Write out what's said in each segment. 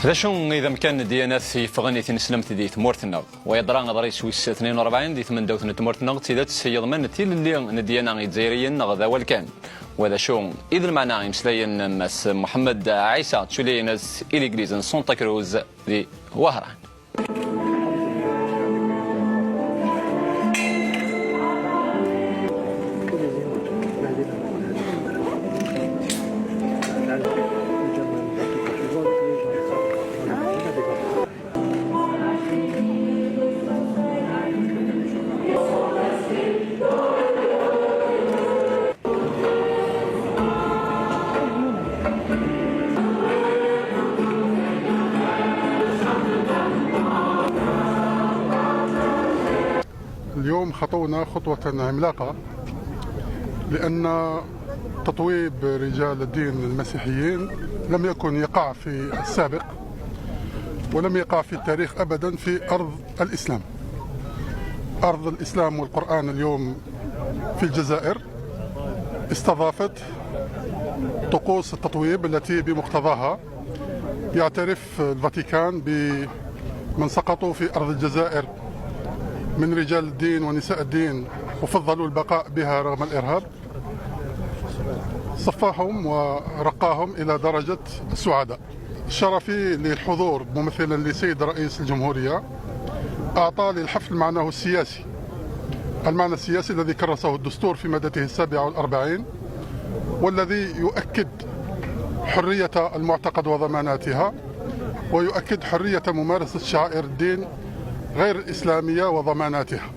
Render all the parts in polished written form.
ذا شون إذا مكان ديانات في فغنية نسلمت دي ثمورتنا ويضرا غضري سويس 42 دي ثمن دوت ثمورتنا تيدات سيض من تيل اللي نديانا الجزائريين غدا والكان وهذا شون إذا معنا مسليين مس محمد عيسى تشولينس إليغريزن سونتا كروز دي وهران. اليوم خطونا خطوة عملاقة، لأن تطويب رجال الدين المسيحيين لم يكن يقع في السابق ولم يقع في التاريخ أبدا في أرض الإسلام. أرض الإسلام والقرآن اليوم في الجزائر استضافت طقوس التطويب التي بمقتضاها يعترف الفاتيكان بمن سقطوا في أرض الجزائر من رجال الدين ونساء الدين وفضلوا البقاء بها رغم الإرهاب، صفاهم ورقاهم إلى درجة السعداء. شرفي للحضور ممثلا لسيد رئيس الجمهورية أعطى للحفل معناه السياسي، المعنى السياسي الذي كرسه الدستور في مادته 47 والذي يؤكد حرية المعتقد وضماناتها ويؤكد حرية ممارسة شعائر الدين غير الإسلامية وضماناتها.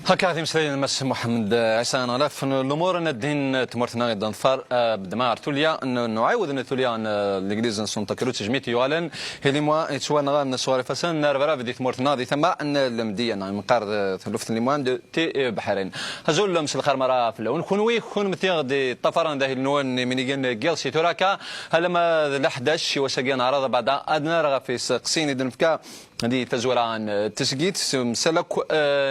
هكذا مسلين مس محمد عيسى نغلاف الامور ان الدين تمرتنا غدا نفار بدمار توليا نعاود ان توليا الانجليز سونتا كروت جميت يوالن هلي موا يتسوانا من الصواري فسن نرفرا بدي تمرتنا دي ثم ان المديه من قار ثلث ليموان دو تي بحرين هزول مس الخرمره في اللون كونوي كون متي دي طفران ده النون مينيجن جيل سي توراكا هلما ل 11 وسجين عرض بعد ادنى رغا في قسين دنفكا هذه تزوران تسجيت مسلك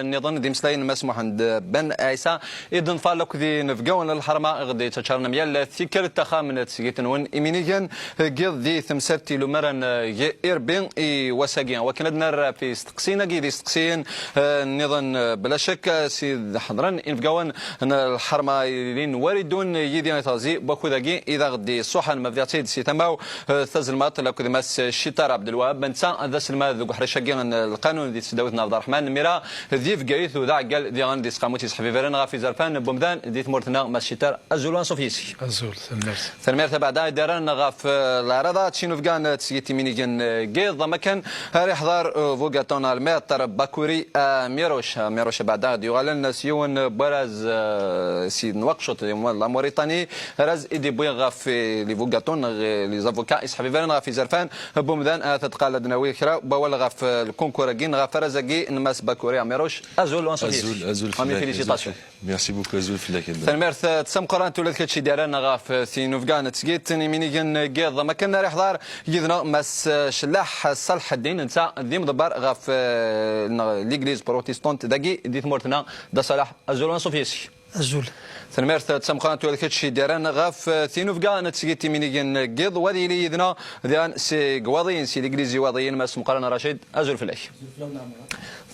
نظن دي مسلاين مسموح عند بن عيسى اذن فالك ذي نفقون الحرمه غدي تشارنا ميال ثيكل التخامن تسجيت نون ايمينيجن قيض ذي ثمسرتي لمرن ايربين اي وساقين وكندنا في استقسينا قيد استقسين نظن بلا شك سي حضران نفقون الحرمه لين واردون يدي تازي بكو ذاكي اذا غدي صحن مبداتي سي تماو تزلمات لك مس الشتار عبد الوهاب بنسا هذا سلمى حرشاكين القانون دي سداوتنا عبد الرحمن ميرا ذي فقايث وذا قال دي غاندي سقاموتي صحفي فيرنا في زرفان بومدان دي ثمورتنا ماشيتار ازولان صوفيسي ازول ثمرت بعد دارن غاف العرضه تشينو فقان تسيتي مينيجن قيض مكان هاري حضار فوغاتون المتر باكوري ميروش بعد ديوالن سيون براز سي نوقشوت لا موريتاني راز ايدي بوي غاف لي فوغاتون لي زافوكا صحفي فيرنا في زرفان بومدان تتقال دناوي كرا بولا غاف الكونكوراكين غاف رزاكي نماس باكوري ميروش ازول ازول فيليسيتاسيون ميرسي بوكو ازول فلاك تنمرت تسم قران تولد كلشي ديالنا غاف سينوفغان تسقيت مينيجن قيض ما كنا راح حضار يدنا مس شلاح صالح الدين انت دي مدبر غاف ليغليز بروتستانت داكي دي ثمورتنا دا صلاح ازول صوفيسي ازول تنمرت تسم قران تولد كلشي ديالنا غاف سينوفغان تسقيت مينيجن قيض وادي لي يدنا ديان سي قواضين سي ليغليزي واضيين مس مقارنه رشيد ازول فلاك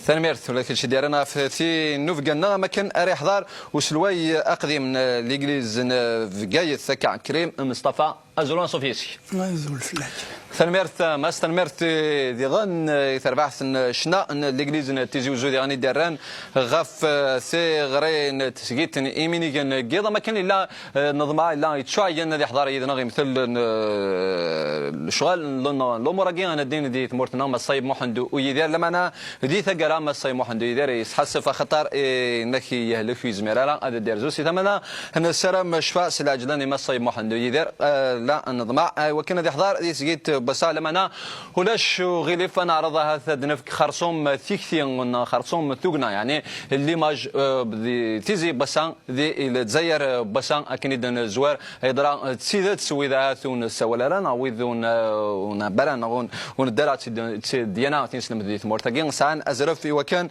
ثانميرث ولا كل شيء ديالنا في نوفقنا ما كان اري حضار وسلوي اقضي من الانجليز فقاية ثكع كريم مصطفى ازولان صوفيسي ازول فلاك ثانميرث ما استنمرت دي غن يتربعث شنا الانجليز تيزيوزو دي غني داران غف سي غرين تسقيت ايميني كان قيضه ما كان الا نظمه لا يتشاين دي حضار يدنا غير مثل الشغل لوموراكي انا الدين دي تمورتنا ما صايب محمد ويدير لما انا دي ثقه ما صايب محمد يدير يحسف خطر نكي يهلك في زميرة هذا دير زوسي ثمنا ان السلام شفاء سلاجلاني ما صايب محمد يدير لا النظمه وكان دي حضار دي سقيت بس لما ولاش غلف انا عرضها ثدنف خرصوم ثيكثي خرصوم ثقنا يعني اللي ماج تيزي بسان ذي تزير بسان اكيد الزوار هيدرا تسيدات سويدات ونسوالران ويذون بران وندرا ديانا تنسلم دي مورتاغين سان ازرف في وكان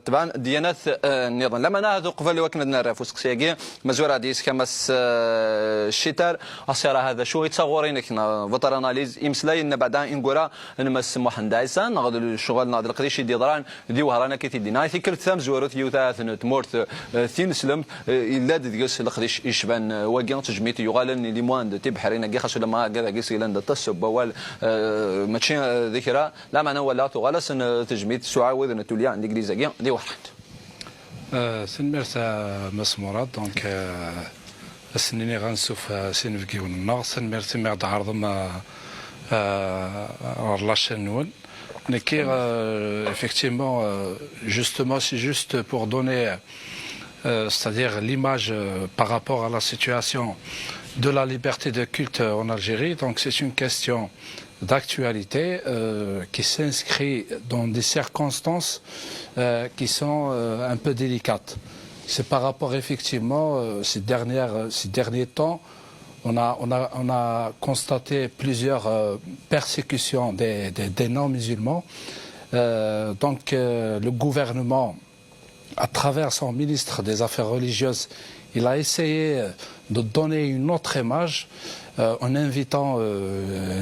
طبعا ديانات النظام لما نهض قبل وكان نعرف سقسياكي مزورا ديس كمس الشتار اصير هذا شو يتصورين كنا فوتر اناليز يمسلاي ان بعدا انغورا نمس محمد عيسان نغد الشغل ناض القديش ديضران دي وهرانا كي تدينا في كل ثام زورت يوثاث تمورت ثين سلم الا ديس القديش يشبان واقي تجميت يغالن لي موان تي بحرين كي خاصو لما كذا كيس لان تصب بوال ماتشي ذكرى لا معنى ولا تغالس تجميت سعاود نتوليا عند انجليزا دي واحد سنمرت مسمورات دونك السنين غنشوف سنفكيون النار سنمرت ميرد عرض relation نون effectivement justement c'est juste pour donner c'est-à-dire l'image par rapport à la situation de la liberté de culte en Algérie. Donc c'est une question d'actualité qui s'inscrit dans des circonstances qui sont un peu délicates. C'est par rapport effectivement ces derniers temps, on a constaté plusieurs persécutions des non-musulmans. Donc le gouvernement, à travers son ministre des Affaires religieuses, il a essayé de donner une autre image en invitant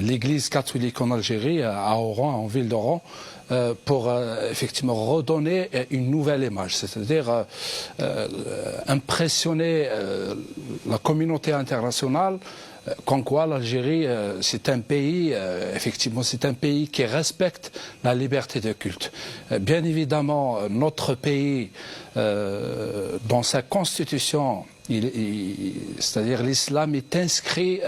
l'Église catholique en Algérie, à Oran, en ville d'Oran, pour effectivement redonner une nouvelle image, c'est-à-dire impressionner la communauté internationale comme quoi l'Algérie c'est un pays, effectivement c'est un pays qui respecte la liberté de culte. Bien évidemment notre pays dans sa constitution, c'est-à-dire l'islam est inscrit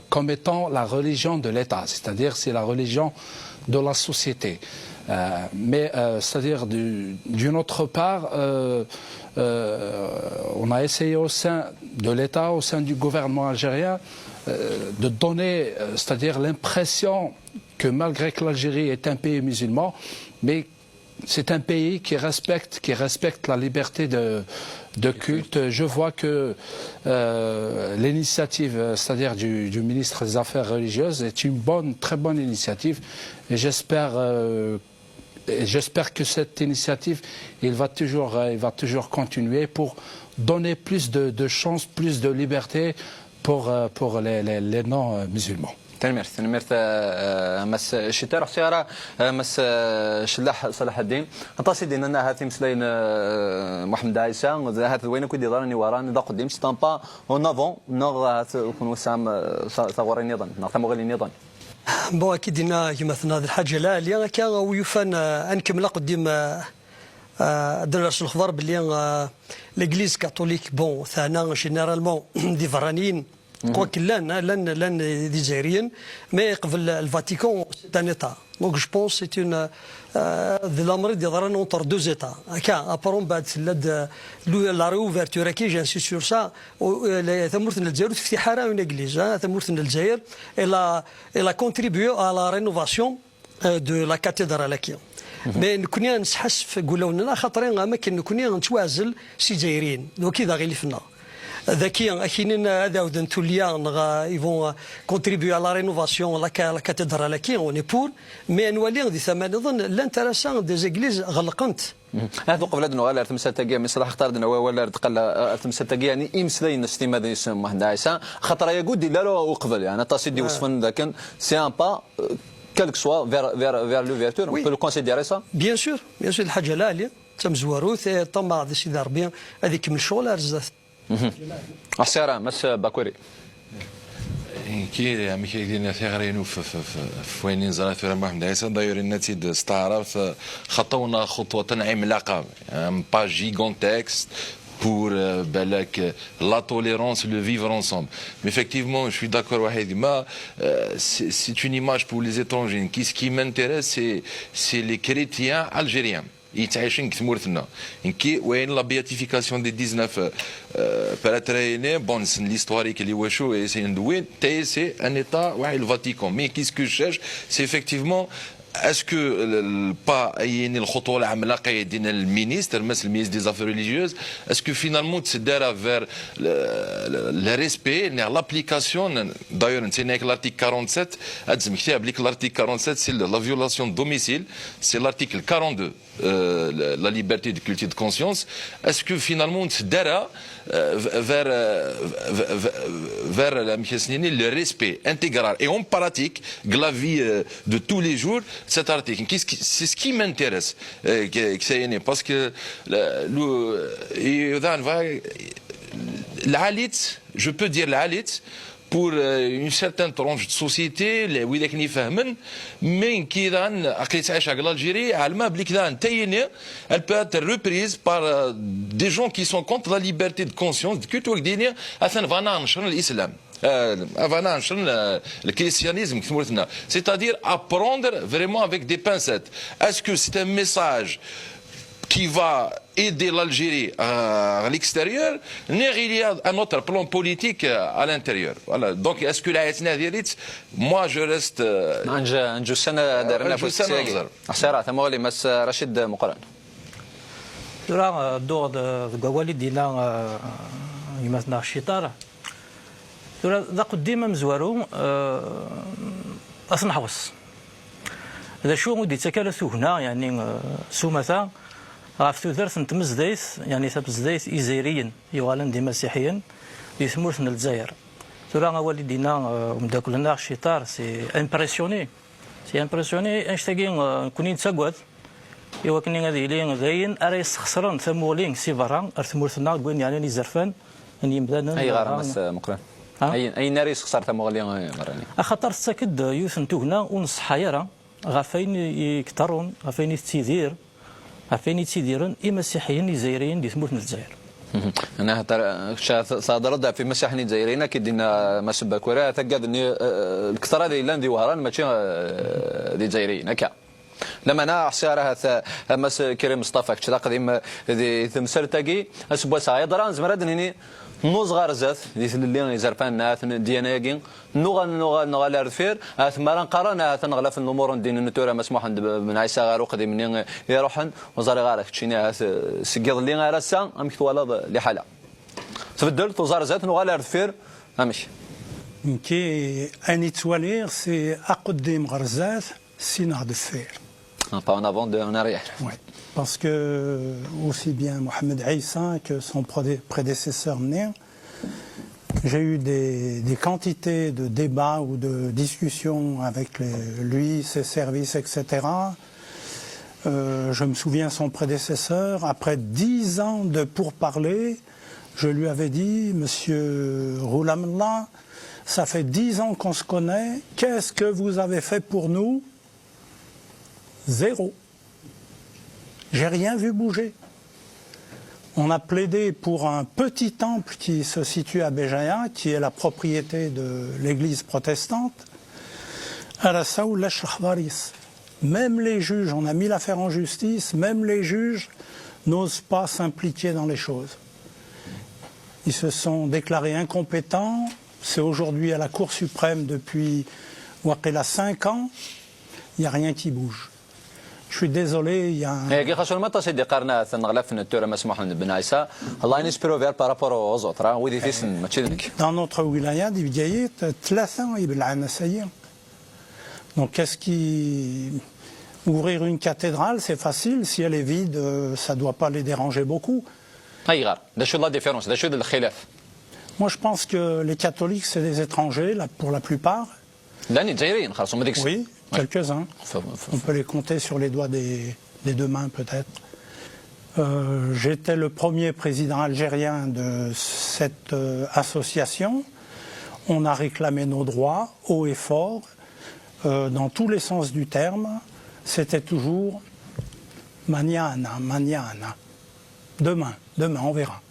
comme étant la religion de l'État, c'est-à-dire c'est la religion de la société. Mais c'est-à-dire d'une autre part, on a essayé au sein de l'État, au sein du gouvernement algérien, de donner, c'est-à-dire l'impression que malgré que l'Algérie est un pays musulman, mais c'est un pays qui respecte la liberté de culte. Je vois que l'initiative, c'est-à-dire du ministre des Affaires religieuses, est une très bonne initiative, et j'espère que cette initiative, il va toujours continuer pour donner plus de chances, plus de liberté pour les non-musulmans. تنمرت مس الشتاء رح سيارة مس شلاح صلاح الدين انتصي دينا هاتي مسلين محمد عيسى هات وين كنت ضرني وراني ذا قديم ستامبا اون افون نغ كون وسام صغوري نظام نعطي مغلي نظام بون اكيد دينا يمثلنا هذه الحاجه لا اللي كان ويفان انكمل قديم درس الخبر باللي ليغليز كاثوليك بون ثانا جينيرالمون دي فرانيين كواكن لان دي جزائريين مي قبل الفاتيكان سي ان ايتا دونك جو بونس سي اون الامر اللي ضرنا اونتر دو زيتا هكا ابرون بعد لا ريوفرتور كي جانسي سور سا ثمورتنا الجزائر تفتح راه اون ايغليز ثمورتنا الجزائر الا كونتريبيو ا لا رينوفاسيون دو لا كاتيدرال كي مي نكوني نسحس قولوا لنا خاطرين اماكن نكوني نتوازل سي جزائريين دوك كذا غير فينا ذكيا اكينين هذا ودن توليا يفون كونتريبيو على لا رينوفاسيون لا كاتيدرال كي اوني بور مي نولي دي ثمن نظن لانتراسون دي زيغليز غلقنت هذا قبل أن ولا تمساتجي من صلاح اختار دنا ولا تقل تمساتجي يعني إمسلين استيما ذي اسم محمد عيسى خطر يقول لا لو قبل يعني تصيدي وصفن لكن سي ان با quel que soit vers l'ouverture, on peut le considérer ça? Bien sûr, الحاجة لا اللي تم زواروث طمع ذي سيدي ربي هذيك من الشغل أرزات. السيارة مس باكوري. كي عم كيدير ثغرينو في وين نزل في محمد عيسى داير النتيجة استعرف خطونا خطوة عملاقة با جيغونتكست pour la tolérance, le vivre ensemble. Mais effectivement, je suis d'accord avec Wahid, c'est une image pour les étrangers. Ce qui m'intéresse, c'est les chrétiens algériens. يتعايشين كثمورتنا انكي وين لا بياتيفيكاسيون دي 19 باراتريني بون ليستواريك اللي واشو سي ندوين تي سي ان ايتا واحد الفاتيكان مي كيس كو شيرش سي effectivement اسكو با ايني الخطوه العملاقه ديال المينيستر مثل المينيستر دي زافير ريليجيوز اسكو فينالمون تسدارا فير le respect, l'application, d'ailleurs, c'est l'article 47, qui applique l'article 47, c'est la violation de domicile, c'est l'article 42, la liberté de culte de conscience. Est-ce que finalement, c'est vers le respect intégral et en pratique de la vie de tous les jours, cet article. C'est ce qui m'intéresse, parce que l'Alit, je peux dire l'Alit, pour une certaine tranche de société, les ويداك نفهمن من كيدان عقلي تعيش على الجيري علما بلي كيدان تايني elle peut être reprise par des gens qui sont contre la liberté de conscience de culte وكديني اثن فانا نشر الاسلام فانا نشر الكريستيانيزم كما قلنا c'est-à-dire apprendre vraiment avec des pincettes. Est-ce que c'est un message qui va aider l'Algérie à l'extérieur, il y a un autre plan politique à l'intérieur. Voilà. Donc, est-ce que la moi, je reste... أنجو السنة دارنا نظر. أحسن ثمولي مس رشيد مقرن. ترى الدور القوالي دينا يمثلنا الشطارة. ترى ذا قديما مزوارو أصنع حوس. إذا شو مودي تكالثو هنا يعني سومثا غاف تودرت نتمزديت يعني تمزديت إيزيريين يوالن دي مسيحيين يثمرت من الجزائر. ترى والدينا ومداكلنا الشطار سي امبرسيوني انشتاقين كونين تساقوات إوا كني غادي لين غاين أريس خسران ثمولين سي فران ارثمورتنا قوين يعني نزرفان أن يمدانا أي غرامس مقرن أي ناريس خسر ثمولين مراني أخطر تساكد يوثن توهنا ونص حيرة غافين يكترون غافين يتيدير غافين يتيديرون مسيحيين جزائريين دي ثمورت الجزائر أنا صادرت في مسيحيين الجزائريين كدينا ما سباكورا تقاد إني الكثرة دي لاندي وهران ماشي دي جزائريين هكا لما انا حسارها مس كريم مصطفى كذا قديم دي تمسرتاكي اسبوا سايدران زمرد هني نوز غارزات دي اللي زرفان ناث دياناكي نوغا لارفير ثمران قرانا تنغلف الامور دين النتوره مسموح بن عيسى غارو قديم يروحن وزاري غارك تشينا سقيض اللي غارسا ام كتوالا لحاله تبدل وزاره ذات نوغا لارفير امشي كي اني توالير سي اقدم غرزات سينار de fer. Pas en avant, en arrière. Oui, parce que aussi bien Mohamed Aïssa que son prédécesseur Ner, j'ai eu des quantités de débats ou de discussions avec lui, ses services, etc. Je me souviens son prédécesseur, après 10 ans de pourparlers, je lui avais dit, Monsieur Roulamla, ça fait 10 ans qu'on se connaît, qu'est-ce que vous avez fait pour nous ? Zéro. J'ai rien vu bouger. On a plaidé pour un petit temple qui se situe à Béjaïa, qui est la propriété de l'église protestante. Même les juges, on a mis l'affaire en justice, même les juges n'osent pas s'impliquer dans les choses. Ils se sont déclarés incompétents. C'est aujourd'hui à la Cour suprême depuis Waqila 5 ans. Il n'y a rien qui bouge. Je suis désolé, il y a un... Dans notre wilaya d'Ibdiaït, donc qu'est-ce qui... Ouvrir une cathédrale, c'est facile. Si elle est vide, ça ne doit pas les déranger beaucoup. Moi, je pense que les catholiques, c'est des étrangers, là, pour la plupart. Oui, quelques-uns. On peut les compter sur les doigts des deux mains, peut-être. J'étais le premier président algérien de cette association. On a réclamé nos droits, haut et fort, dans tous les sens du terme. C'était toujours mañana, mañana. Demain, on verra.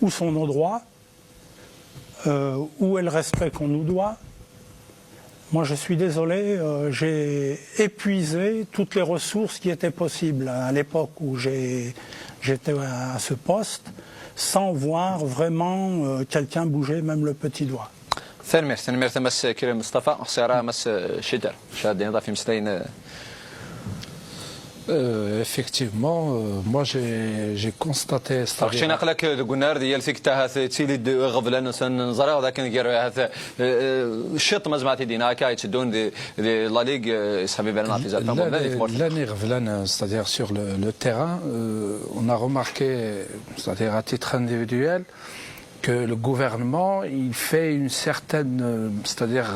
Où sont nos droits ? Où est le respect qu'on nous doit ? Moi, je suis désolé, j'ai épuisé toutes les ressources qui étaient possibles à l'époque où j'étais à ce poste, sans voir vraiment quelqu'un bouger, même le petit doigt. ثاني مس كريم مصطفى خساره مس شدر شاد في مستين Effectivement, moi j'ai constaté. خشينا قالك قلنا ديال فيك تا هذا تيلي غفلان نزرع ذاك نقرا هذا الشط مزمعتي دينا كاي تدون دي لا ليغ يسحبي بالنا في زاد l'année غفلان, c'est-à-dire sur le terrain, on a remarqué, c'est-à-dire à titre individuel, que le gouvernement il fait une certaine, c'est-à-dire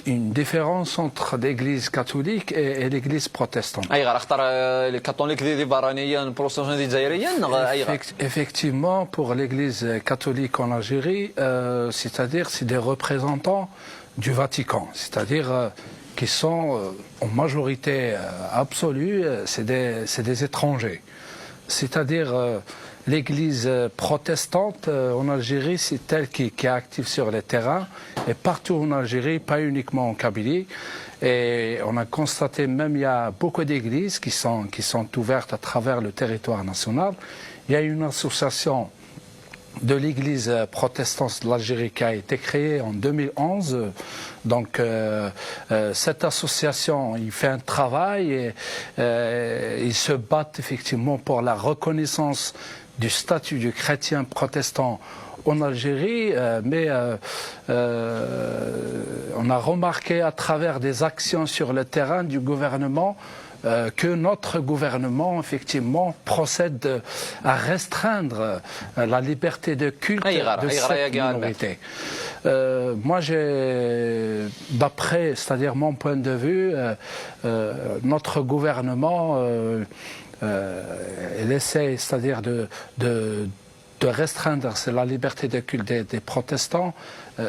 une différence entre l'église catholique et l'église protestante. Effectivement, pour l'église catholique en Algérie, c'est-à-dire c'est des représentants du Vatican, c'est-à-dire qui sont en majorité absolue, c'est des étrangers. C'est-à-dire l'église protestante en Algérie, c'est elle qui est active sur les terrains et partout en Algérie, pas uniquement en Kabylie. Et on a constaté même il y a beaucoup d'églises qui sont ouvertes à travers le territoire national. Il y a une association de l'église protestante de l'Algérie qui a été créée en 2011. Donc cette association, il fait un travail et ils se battent effectivement pour la reconnaissance du statut du chrétien protestant en Algérie, mais on a remarqué à travers des actions sur le terrain du gouvernement que notre gouvernement, effectivement, procède à restreindre la liberté de culte de cette minorité. Moi, d'après, c'est-à-dire mon point de vue, notre gouvernement, il essaie, c'est-à-dire de restreindre la liberté de culte des protestants,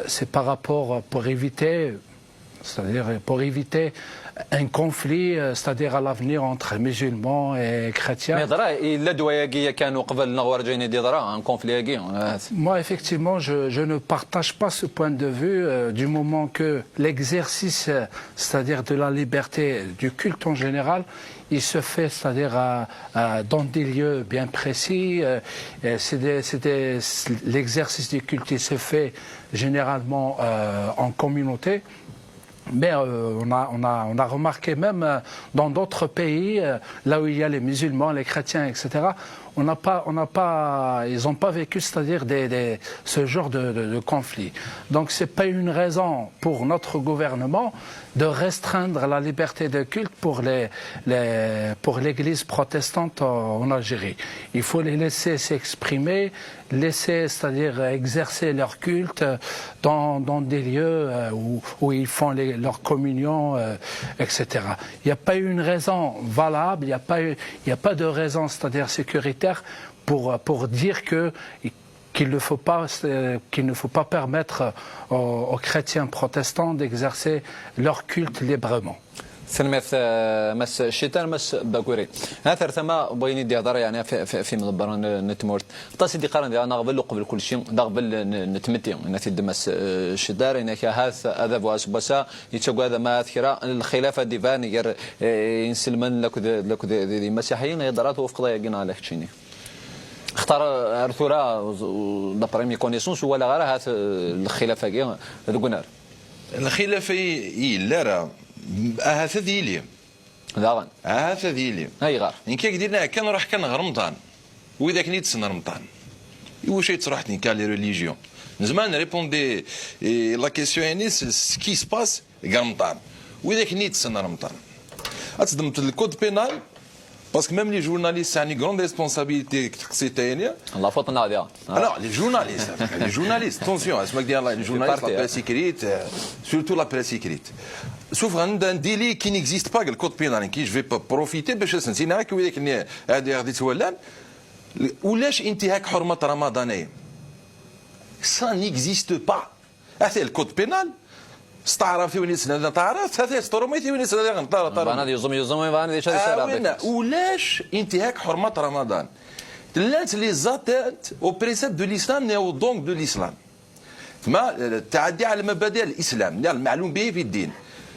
c'est par rapport, pour éviter, c'est-à-dire pour éviter un conflit, c'est-à-dire à l'avenir entre musulmans et chrétiens. Moi, effectivement, je ne partage pas ce point de vue du moment que l'exercice, c'est-à-dire de la liberté du culte en général, il se fait, c'est-à-dire dans des lieux bien précis. L'exercice du culte, il se fait généralement en communauté. Mais on a remarqué même dans d'autres pays, là où il y a les musulmans, les chrétiens, etc., ils n'ont pas vécu, c'est-à-dire ce genre de conflit. Donc c'est pas une raison pour notre gouvernement de restreindre la liberté de culte pour l'Église protestante en Algérie. Il faut les laisser s'exprimer, laisser, c'est-à-dire exercer leur culte dans des lieux où ils font leur communion, etc. Il n'y a pas une raison valable, il n'y a pas de raison, c'est-à-dire sécuritaire, pour dire qu'il ne faut pas permettre aux chrétiens protestants d'exercer leur culte librement. سلمت مس الشتاء مس باكوري اثر ثما بغيني دي هضره يعني في مدبر نتمورت طاسي دي قرن انا قبل كل شيء قبل نتمتي نتي دمس الشدار انك هذا بواس بسا يتشغو هذا ما اذكر الخلافه ديفان ينسلمن لك دي مسيحيين هضرات وفق ضيقنا على كتشيني اختار ارثورا دا بريمي كونيسونس ولا غير هذا الخلافه كي القنار الخلافه لا راه هذا ديالي داغن هذا ديالي اي غار ان كي ديرنا كان راح كان رمضان واذا كنيت سن رمضان واش يتصرحني كان لي ريليجيون زمان ريبوندي لا كيسيون يعني سكي سباس رمضان واذا كنيت سن رمضان اتصدمت الكود بينال باسكو ميم لي جورناليست يعني غروند ريسبونسابيلتي تقصيتها يعني الله فوتنا هذه لا لي جورناليست اتونسيون اسمك ديال لي جورناليست لا بريس écrite سورتو لا بريس écrite شوف عندنا ديلي كي نيكزيست با الكود بينال كي جو في بروفيتي باش نسينا هكا وذاك هذه غادي تولان ولاش انتهاك حرمه رمضانيه سا نيكزيست با هذا الكود بينال استعرف في ونيس هذا تعرف هذا سترومي في ونيس هذا طار انا يزوم انا ديش هذا ولاش انتهاك حرمه رمضان لات لي زاتات او بريسيب دو الاسلام او دونك دو الاسلام ما التعدي على مبادئ الاسلام المعلوم به في الدين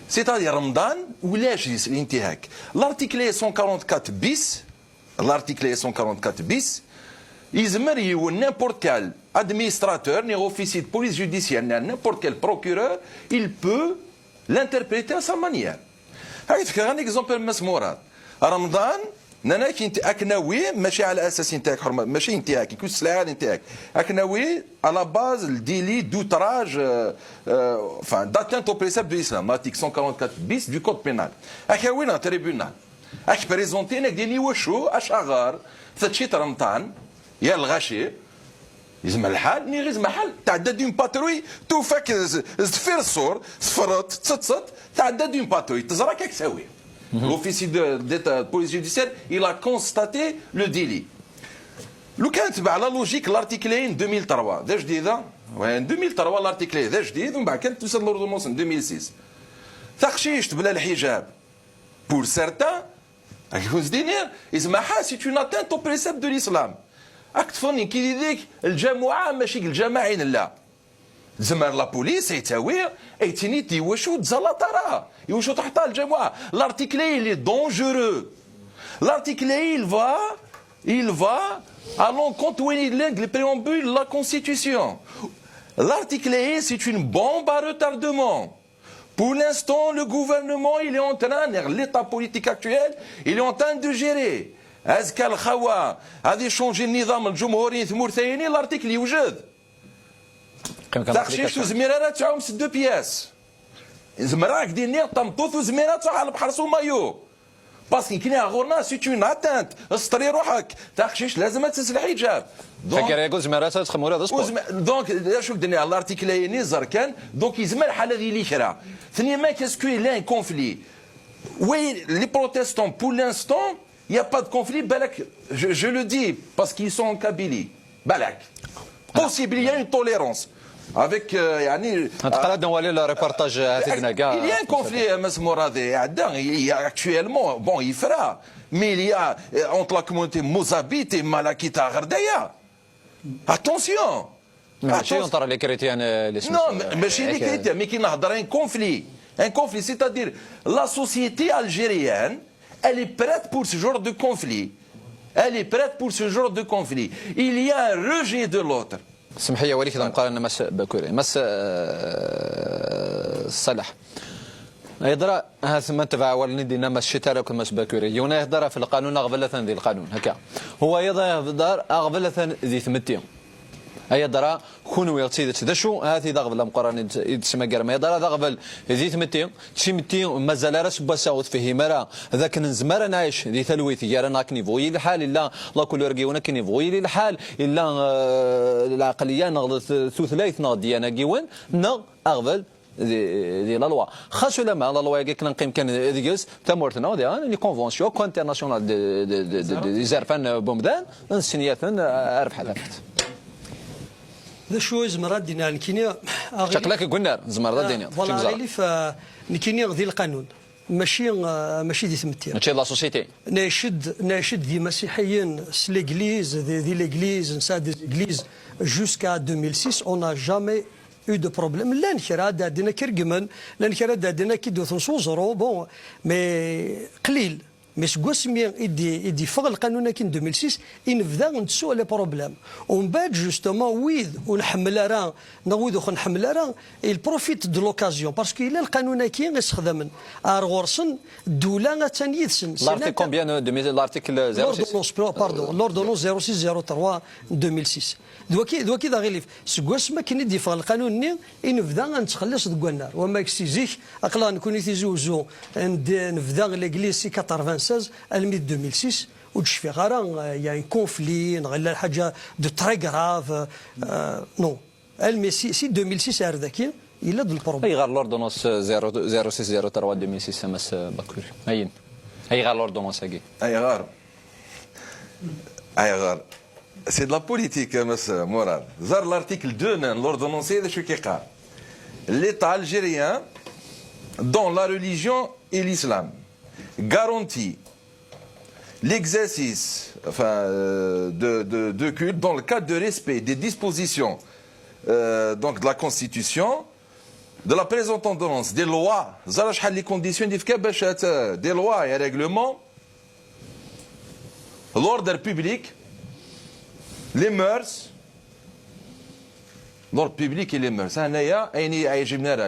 سيتادير رمضان ولاش الانتهاك لارتيكل 144 بيس l'article 144 bis يزمر يو n'importe quel administrateur ni officier de police judiciaire n'importe quel procureur il peut l'interpréter à sa manière. هاي تفكر un exemple مسمورات رمضان نانا كنت اكناوي ماشي على اساس نتاعك حرمه ماشي نتاعك كل السلاعه نتاعك اكناوي على باز الديلي دوتراج enfin d'atteinte au précepte de l'islam l'article 144 bis du code pénal اكاوي نا تريبيونال اك بريزونتي نك ديني وشو اشغار فتشيت رمضان يا الغاشي يزم الحال ني غيزم الحال تعدى دون باتروي توفاك زفير الصور صفرت تصت تعدى دون باتروي تزراك كساوي l'officier d'état de police judiciaire il a constaté le délit لو كان تبع لا لوجيك لارتيكلين 2003 ذا جديده 2003 لارتيكلين ذا جديد ومن بعد كانت توصل لوردونونس 2006 تخشيشت بلا الحجاب pour certains cause دينير يسمعها سي اون اتانت او بريسيبت دو الاسلام اكتفوني كي ديك الجماعه ماشي الجماعين لا زمر لا بوليس يتاوي ايتيني دي وشو تزلطرا يوشو تحت الجماعه l'article il est dangereux l'article il va à l'encontre du préambule de la Constitution. L'article c'est une bombe à retardement. Pour l'instant, le gouvernement, il est en train, l'état politique actuel, il est en train de gérer. أزكى الخوا هذه شونجي النظام الجمهوري ثمور ثاني l'article يوجد. تخشيش زميرات تعاوم 6 بياس. زمراك دينير تمطوث وزميرات على البحر سومايو. باسكو كي غورنا سي اون اتانت اسطري روحك تاخشيش لازم تسل الحجاب فكر يقول زمارات تخمور هذا سبور دونك شوف درنا الارتيكل يني زركان دونك يزمر الحاله هذه اللي كرا ثانيا ما كاسكو لان كونفلي وي لي بروتيستون بور لانستون يا با دو كونفلي بالك جو لو دي باسكو سون كابيلي بالك بوسيبل يا اون توليرونس avec يعني نتقلد نولي الريبورتاج هاتينا كاع il y a un conflit مسمور هذا عدا il y a actuellement bon il fera mais il y a entre la communauté mozabite et malakita غردايا attention ماشي ينطر لي كريتيان non ماشي لي كريتيان مي كي نهضر un conflit c'est-à-dire la société algérienne elle est prête pour ce genre de conflit elle est prête pour ce genre de conflit il y a un rejet de l'autre سمح لي وليك مقارنة مس باكوري مس صالح يهضر ها ثم تبع ولني دينا مس شتارا كل مس باكوري يونا يهضر في القانون اغفل ذي القانون هكا هو يهضر اغفل ذي ثمتي يهضر كونوا يغتيد تدشو هذه ضغط مقارنة تسمى كرما يهضر ضغط ذي ثمتي مازال راس بساوت فيه مرا ذاك نزمر نعيش ذي ثلويث يرانا كنيفوي الحال الا لا كل رقيونا كنيفوي الحال الا العقليه نغض ثلاث نغ ديانا كيوان نغ اغفل دي لا لوا خاصو لما لا لوا كنا نقيم كان ديجس تمورتنا دي كونفونسيون انترناسيونال دي زرفان بومدان نسنياتن عرف حلفت ذا شو زمرات دينا نكيني شكلك قلنا زمرات دينا فوالا غيلي فنكيني ذي القانون ماشي دي ثمتير ماشي لا سوسيتي ناشد دي مسيحيين l'église دي l'église نساد l'église jusqu'à 2006 on n'a jamais eu de problème لا نكرا دادنا كرقمن لا نكرا دادنا كيدو ثنصوزرو بون مي قليل مي سكواسمي يدي فوق القانون كين 2006 ينفذا نتسوى لي بروبليم ومن بعد جوستومون ويد ونحمل راه نغويد ونحمل راه البروفيت دو لوكازيون باسكو الا القانون كين يستخدم ارغورسن الدوله ثاني يدسن لارتيكل كومبيان لارتيكل 06 باردون لوردونونس 0603 2006 دوكي ذا غيليف سكواسما كاين يدي فوق القانون ني ينفذا نتخلص دو النار وما كسيزيك اقلا نكون يتيزوزو نفذا ليغليز سي 96 الميد 2006 وتشفي غير يا ان كونفلي نغلا الحاجه دو تري غراف نو المي سي 2006 هذاك الا دو البروبليم اي غير لوردونونس 0603 2006 مس باكوري هاي غير لوردونونس هاكي اي غير سي دو لا بوليتيك مس مراد زار لارتيكل 2 l'ordonnance هذا شو كيقال l'état algérien dans la religion et l'islam garantit l'exercice de culte dans le cadre de respect des dispositions donc de la Constitution, de la présente ordonnance, des lois, les conditions des lois et règlements, l'ordre public, les mœurs, l'ordre public et les mœurs.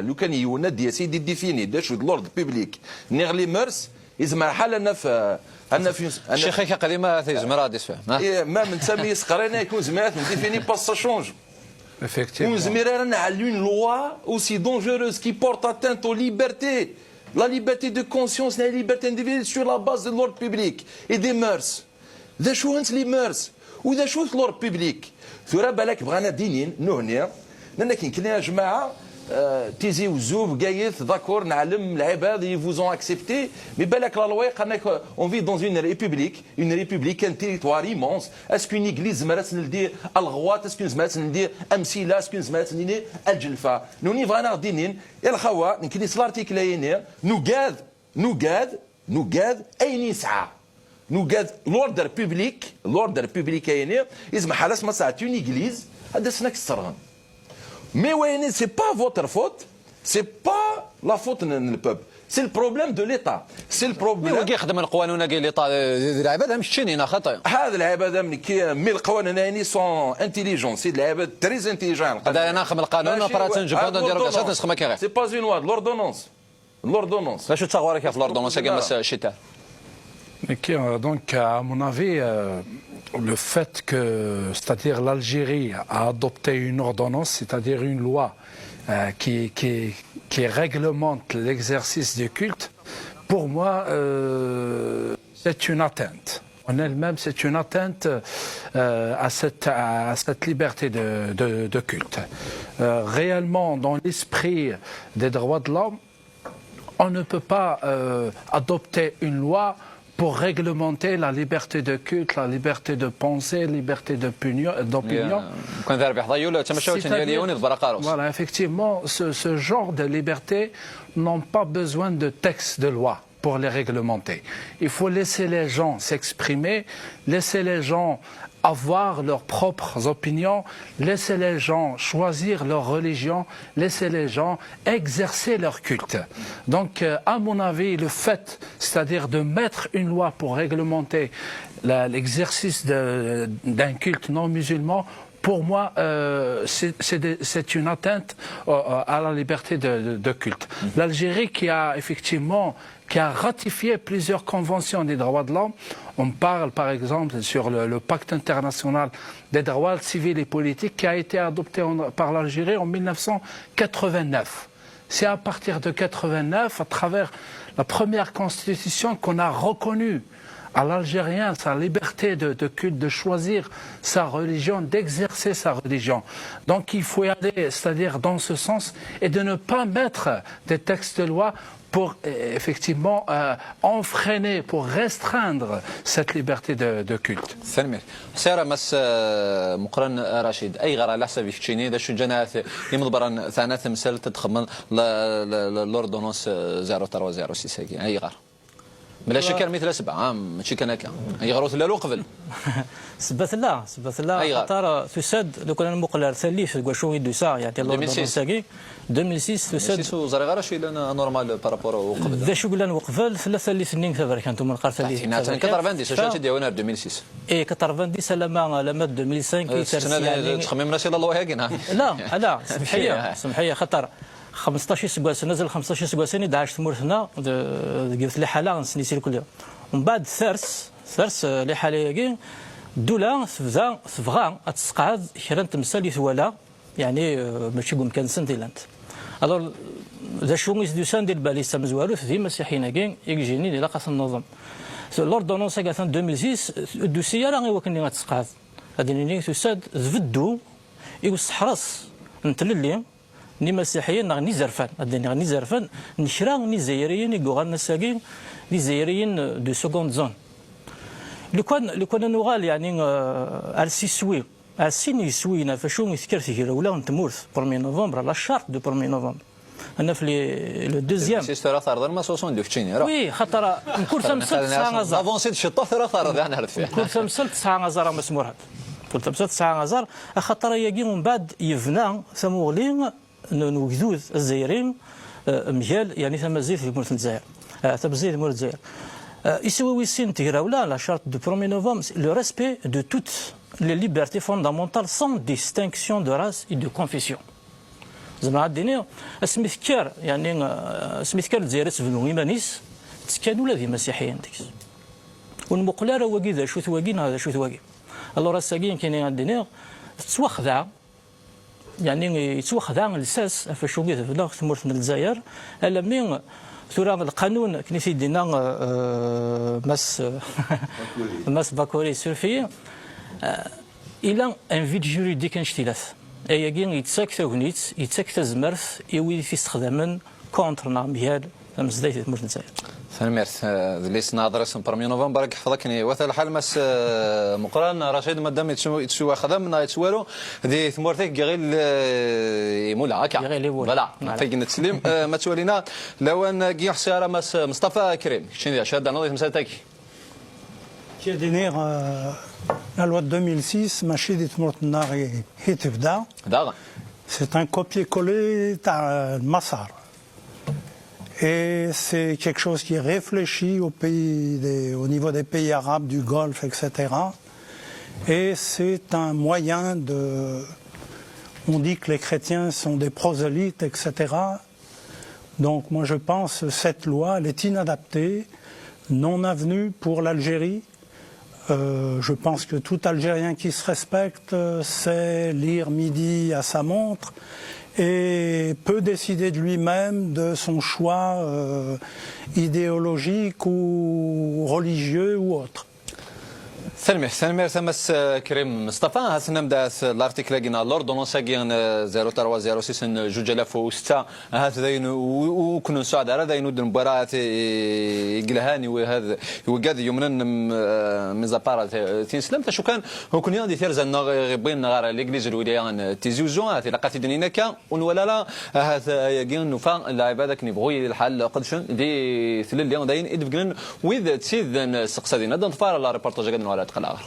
لو كان يوناد يا سيدي ديفيني داش l'ordre public نير les mœurs يزمر حال أنا في الشيخ قديمة يزمر هذا يسفهم ما من سامي سقرينا يكون زمرات ديفيني با سا شونج Effectivement. Nous avons une loi aussi dangereuse qui porte atteinte aux libertés. La liberté de conscience et la liberté individuelle sur la base de l'ordre public et des mœurs. ذا شو هنت لي ميرس وذا شو l'ordre public. ثورا بالك بغانا دينين نهنيا لأن كاين كنا يا جماعة تيزي وزوب قايث ذاكور نعلم العباد يفوزون اكسبتي مي بالك لا لوي قالك اون في دون اون ريبوبليك ان تيريتوار ايمونس اسكو اون ايغليز مرات ندير الغوات اسكو زمات ندير امثله اسكو زمات ندير الجلفه نوني فانا دينين يا الخوا نكني سلارتيك لاينير نوغاد اين يسعى نوغاد لوردر بوبليك اينير يزم حالاس ما ساعت اون ايغليز هذا سناك السرغن Mais oui, ce n'est pas votre faute, ce n'est pas la faute du peuple, c'est le problème de l'État. C'est le problème. وكي يخدم القوانين كاين اللي العباد مش تشينين خطا. هذا العباد مي القوانين هاني سون انتيليجون، سي العباد تريز انتيليجون. هذا ناخذ القانون برات نجبر نديرو كاسات نسخ ما كيغير. سي با اون لوا l'ordonnance. باش تصور كيف l'ordonnance كما الشتاء. Donc, à mon avis, le fait que, c'est-à-dire l'Algérie a adopté une ordonnance, c'est-à-dire une loi qui réglemente l'exercice du culte, pour moi, c'est une atteinte. En elle-même, c'est une atteinte à cette liberté de culte. Réellement, dans l'esprit des droits de l'homme, on ne peut pas adopter une loi pour réglementer la liberté de culte, la liberté de pensée, la liberté d'opinion. Voilà, effectivement, ce genre de liberté n'ont pas besoin de texte de loi pour les réglementer. Il faut laisser les gens s'exprimer, laisser les gens avoir leurs propres opinions, laisser les gens choisir leur religion, laisser les gens exercer leur culte. Donc, à mon avis, le fait, c'est-à-dire de mettre une loi pour réglementer l'exercice d'un culte non musulman, pour moi, c'est une atteinte à la liberté de culte. L'Algérie qui a ratifié plusieurs conventions des droits de l'homme. On parle par exemple sur le pacte international des droits civils et politiques qui a été adopté par l'Algérie en 1989. C'est à partir de 1989, à travers la première constitution, qu'on a reconnu à l'Algérien sa liberté de culte, de choisir sa religion, d'exercer sa religion. Donc il faut y aller, c'est-à-dire dans ce sens, et de ne pas mettre des textes de loi pour effectivement enfreiner, pour restreindre cette liberté de culte. ثاني سيرة مس مقرن رشيد أي غير على حسب يفتشيني إذا شو جنات يمضبرن ثانات مثل تدخل لوردونوس 030 أي غير بلا شكر مثل 7 ماشي كان هكا أي غير ولا لو قبل سبت الله خاطر تسد لو كان المقلر ثليش شو يدو ساعه يعني لوردونوس 2006 تسد وزاري غير شي لنا نورمال بارابور وقبل ذا شو قلنا وقبل ثلاثه اللي سنين ثبر كانتم من قرث اللي كتر فاندي شاشات ديالنا 2006 اي كتر فاندي سلامه لما 2005 سنه تخمم راسي الله هاكين لا سمحيه خطر 15 سكواس نزل 15 سكواس داعش تمورثنا قلت لي حاله نسنيسي كل يوم ومن بعد ثرس لي حاله الدوله تبغى تسقعد كرا تمثال ثوالا يعني ماشي قوم كان سنتيلانت الوغ ذا شو يزدو سان ديال بالي سامزوالو في مسيحيين كاين يجيني لا قاس النظام لوردونونس كانت 2006 الدوسيه راه وكني غتسقعد هذه اللي تساد زفدو يوس حرس نتللي ني مسيحيين ني زرفان هذا ني زرفان نشرا ني زيريين يقول النساقين ني زيريين دو سكوند زون لو كان نغال يعني السيسوي السيني سوينا فشو يذكر في ولا نتمورث 1 نوفمبر لا شارت دو 1 نوفمبر انا في لو دوزيام سي سترا ثار ما 60 دو فتشيني راه وي خاطر كل تمثل 9 غزار افونسي الشطه ثرا ثار انا عرفت فيها كل تمثل 9 غزار مسمور هذا كل تمثل 9 غزار خاطر يجي من بعد يفنى ثمولين نوجدوز الزيرين مجال يعني ثم زيد في مورث الجزائر ثم زيد مورث الجزائر يسوي ويسين تيراولا لا شارت دو 1 نوفمبر لو ريسبي دو توت les libertés fondamentales sans distinction de race et de confession. زعما الدينية سميثكار يعني سميثكار الجزائر تبنو إيمانيس كانوا لا ذي مسيحيين ديكس والمقله راه واقي ذا شو ثواقي هذا شو ثواقي الله راه ساقين كاين عندنا تسوخذا يعني يتوخذا الساس فشو قيت في داخل ثمورتنا الجزائر الا من ثورة القانون كني سيدنا ماس باكوري سورفي الى ان فيد جوريديك انشتيلاث اي كين يتساك ثوغنيت يتساك تزمرث يوي في استخداما كونترنا ميال مزدايت ثمورتنا الجزائر ثانميرث ليس ناظر اسم 1 نوفمبر حفظكني وثل الحال مس مقران رشيد مدام يتشوى خدم يتشوالو ذي ثمورتك غير مولا هكا فوالا فيك تسليم ما تولينا لو ان كي حساره مس مصطفى كريم شنو شاد نضيف مسالتك Qui a donné la loi de 2006 ماشي دي تمرتنا هي تبدا c'est un copier-coller تاع المسار. Et c'est quelque chose qui est réfléchi au niveau des pays arabes, du Golfe, etc. Et c'est un moyen de... On dit que les chrétiens sont des prosélytes, etc. Donc moi je pense que cette loi, elle est inadaptée, non avenue pour l'Algérie. Je pense que tout Algérien qui se respecte sait lire midi à sa montre et peut décider de lui-même de son choix idéologique ou religieux ou autre. ثانمير ثمس كريم مصطفى هاسنا بدات الارتيكل لقينا لوردونونس كاين 0306 2006 هذا ذين وكنا نساعد على ذين ود المباراه يقلهاني وهذا وقاد يومنا ميزابار تنسلم شو كان هو كنا دي ثيرزا غيبين غير الانجليز الوليان تيزوزو هذه لقات دنينا كا ولا لا هذا كاين نوفا اللاعب هذاك نبغي الحل قدشن دي ثلل اللي داين يدفقن وذ تسيد سقسدينا دنفار لا ريبورتاج قد ولا تقلع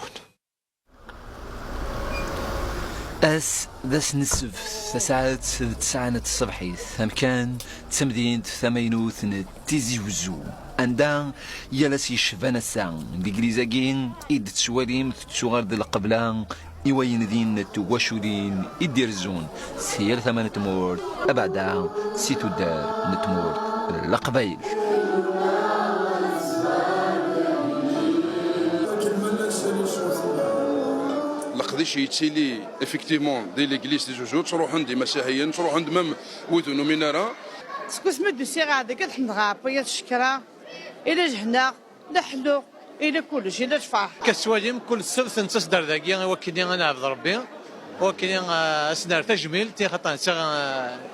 أس ذس نسف ساعات 9 الصبح ثمكان تمدين ثمينوث تيزي وزو عندها يلاس يشفان الساعة الإنجليزاكين إد تشواليم تشوغارد القبلان إوين ذين تواشولين إديرزون سير ثمان تمور أبعدا سيتو دار نتمور القبايل لقديش يتسيلي افيكتيفمون دي ليغليز دي جوجو تروح عندي مسيحيين تروح عند مم وذنو منارا سكوس مدو سي غادي كتحمد غابيه الشكرا الى جهنا لا حلو الى كلشي الى شفاح كسواليم كل سبت نتصدر ذاكي وكني انا عبد ربي وكني اسنار تجميل تي خطان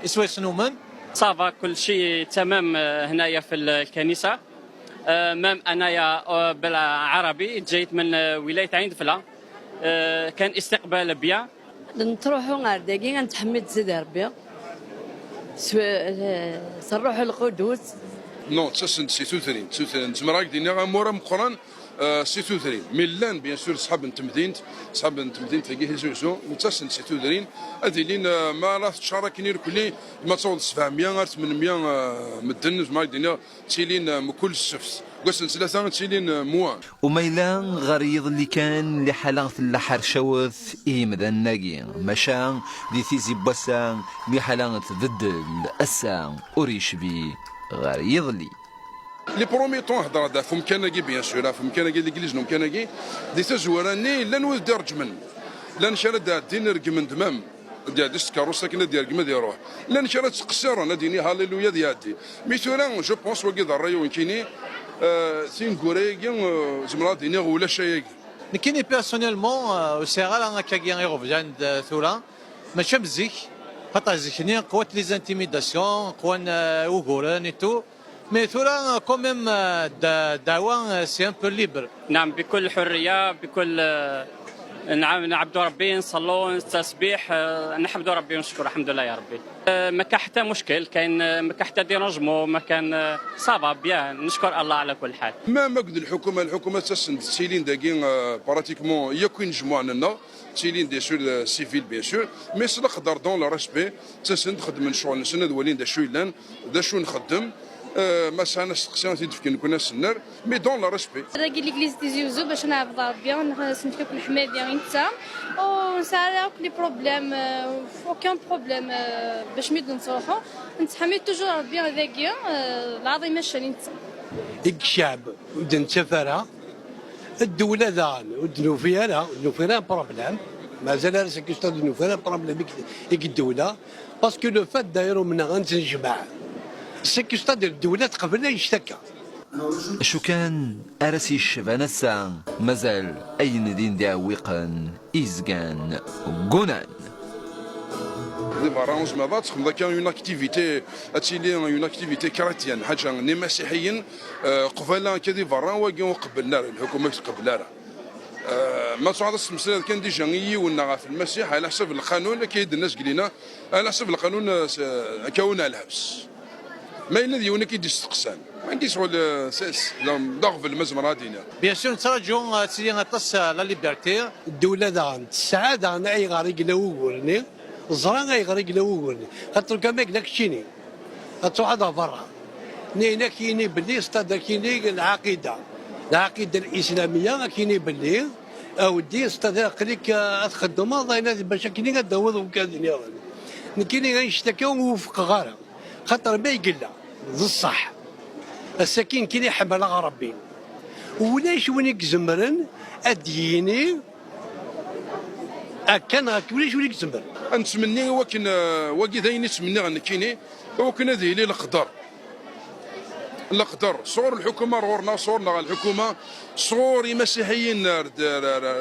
اسوي سنومن صافا كل شيء تمام هنايا في الكنيسه مام انايا بالعربي جيت من ولايه عين دفله كان استقبال بيا نروحوا غير داكي غنتحمد زيد ربي نروحوا القدوس نو تسن سي توثرين تمراك دينا مورا مقران سي توثرين ميلان بيان سور صحاب نتمدينت تلاقيه زوزو متسن سي توثرين هذه لين ما راه تشاركني كلي ما تصور 700 800 مدن ما دينا تيلين مكل السفس قسن ثلاثة تيلين موا وميلان غريض اللي كان لحلاغ اللحر شوث إيمذا الناقي مشان دي ثيزي بوسان لحلاغ ضد الأسان أوريش بي غريض لي لي برومي طون هضر هذا فم كاناكي بيان سور فم كاناكي ليكليز نوم كاناكي دي تزوراني لان ود درجمن لان شرد دين رقمن دمام ديال كاروسا كنا ديال كما يروح لان شرد تقصر انا ديني هاليلويا ديالتي مي سورا جو بونس وكي الرايو كيني سينغوريكي زمرا ديني ولا شيء كيني بيرسونيلمون سيغال انا كاكي عند ثورا ماشي بزيك خاطر زيكني قوات لي زانتيميداسيون قوان وغوران اي تو مي ثورا كوميم دعوه سي ان بو ليبر نعم بكل حريه بكل نعم نعبدوا ربي نصلوا التسبيح نحمدوا ربي ونشكر الحمد لله يا ربي ما كان حتى مشكل كاين ما كان حتى ديرونجمون ما كان صافا بيان نشكر الله على كل حال ما قد الحكومه تسن تسيلين داكين براتيكمون يكون جموع لنا تسيلين دي سور سيفيل بيان سور مي نقدر دون لو ريسبي تسن نخدم من شغل نسند ولين دا شو لان دا شو نخدم ما سانا استقسام تيدفكن كنا سنر مي دون لا ريسبي راكي ليكليز تيزيوزو باش نعبد ربي ونسمح لكم الحمايه ديالي نتا ونسالي لي بروبليم اوكان بروبليم باش ميد نصلحو نتحمل توجور ربي هذاكيا العظيم الشاني نتا الشعب ودن سفرة الدولة ذان ودنو فيها لا ودنو فيها بروبليم مازال راسك يستاذ ودنو فيها بروبليم الدولة باسكو لو فات دايرو من غنتنجمع سكي يستاذ الدولة قبل يشتكى شو كان أرسي الشبان الساعة مازال أي ندين دعويقا إزغان غونان دي فرانس ما بات خمدا كان اون اكتيفيتي اتيلي اون اكتيفيتي كريتيان حاجه ني مسيحيين قبل كدي فران واقي قبلنا الحكومه قبلنا ما صعد المسألة كان ديجا يونا في المسيح على حسب القانون كيد الناس قلينا على حسب القانون كون الحبس ما الذي يونا كيدي استقسام ما عنديش ولا ساس ضغط المزمره دينا بيان سور نتراجعوا تسينا تص لا ليبرتي الدولة ذا السعادة أنا أي غارق لوورني الزران أي غارق لوورني خاطر كماك داك الشيني هتروح هذا برا نينا كيني باللي استاذ كيني العقيدة الإسلامية كيني باللي أودي استاذ قليك أتخدم هذا باش كيني غدوض وكذا كيني غيشتكيو وفق غارة خاطر ما يقلا ذو الصح السكين كيني حمل غربي ولاش وين زمرن اديني كان ولاش وين زمر نتمنى وكن واقي ذاين نتمنى ان كيني وكنا ذي لي القدر صور الحكومه رورنا صورنا الحكومه صور مسيحيين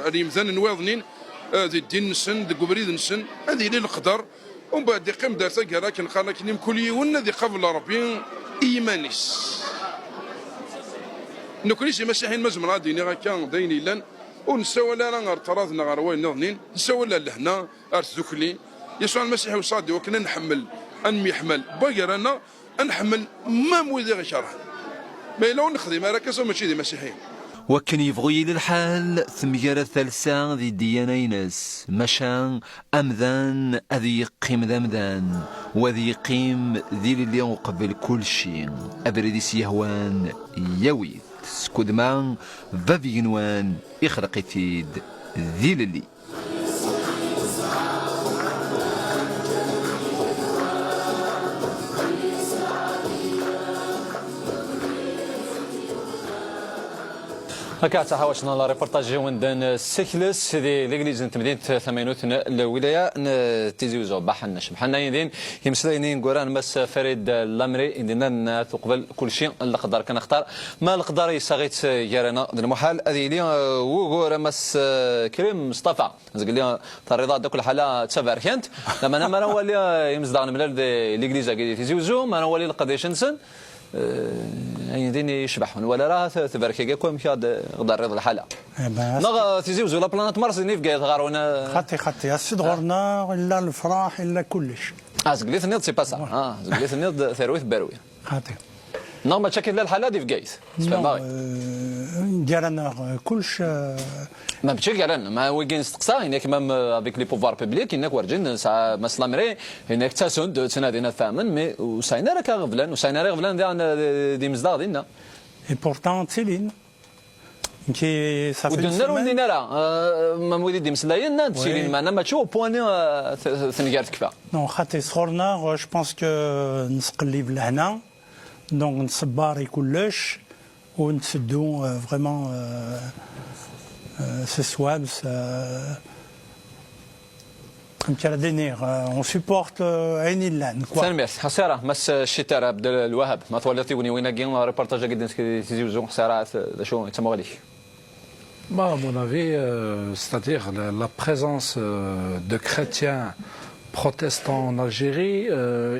ريمزان نواضنين ذي الدين نسن ذي قبريد نسن هذه لي القدر ومن بعد يقيم دارتا كرا كنخلى كنيم كل يوم ذي قبل ربي ايمانيس نكونيش مسيحيين مزمرة ديني كان ديني لان ونسوى لا راه طرازنا غير وين نظنين نسوى لا لهنا ارتزوكلي يسوع المسيح وصادي وكنا نحمل ان يحمل باقي انا نحمل ما موذي غير شرح ما لو نخدم راه كاسو ماشي دي مسيحيين وكان يبغي للحال ثميرة ثالثة ذي ديانينس مشان أمذان أذي يقيم ذمذان وذي يقيم ذي اللي قبل كل شيء أبردي سيهوان يويت سكودمان فافينوان يخرق تيد ذي اللي هكا تحاولنا لا ريبورتاج وندن سيكلس هذه ليغليز نت مدينه ثمانوت الولايه تيزيوزو بحنا شبحنا يدين يمسلينين قران مس فريد الامري يدينا تقبل كل شيء اللي قدر كنختار ما القدر يساغيت يرانا المحال هذه لي وغور مس كريم مصطفى قال لي الرضا داك الحاله تسافر كانت لما انا ما نولي يمزدان من ليغليز تيزيوزو ما نولي القضيه شنسن ديني يشبحون ولا راه تبارك كاكم كاد غدار رضا الحاله نغ تيزيوزو لا بلانات مارس اللي في قايد غارونا خطي السد غورنا الا الفرح الا كلش زقليت النيض سي با سا زقليت النيض ثروت باروي خطي نو ما تشكل الحاله دي في قايد ديالنا كلش ما بتشكي علينا ما ويجين استقصى هناك مام افيك لي بوفوار بوبليك هناك ورجين ساعه مسلامري هناك تاسوند تنادينا ثامن مي وساينا راك غفلان وساينا راك غفلان دي مزدار دينا اي بورتون تسيلين كي صافي ودنا ولينا راه ما مولي دي مسلاين تسيلين معنا ما تشوف بوان ثنيار تكفى نو خاطي صغرنا جو بونس كو نسقلب لهنا دونك نصباري كلش ونتسدو فريمون ce soir, on supporte Ainilan. سلمي حسارة مس الشتاء عبد الوهاب ما تولتي وين جين ريبورتاج جدا تيزيوزو حسارة شو تمغلي. À mon avis, c'est-à-dire la présence de chrétiens protestants en Algérie,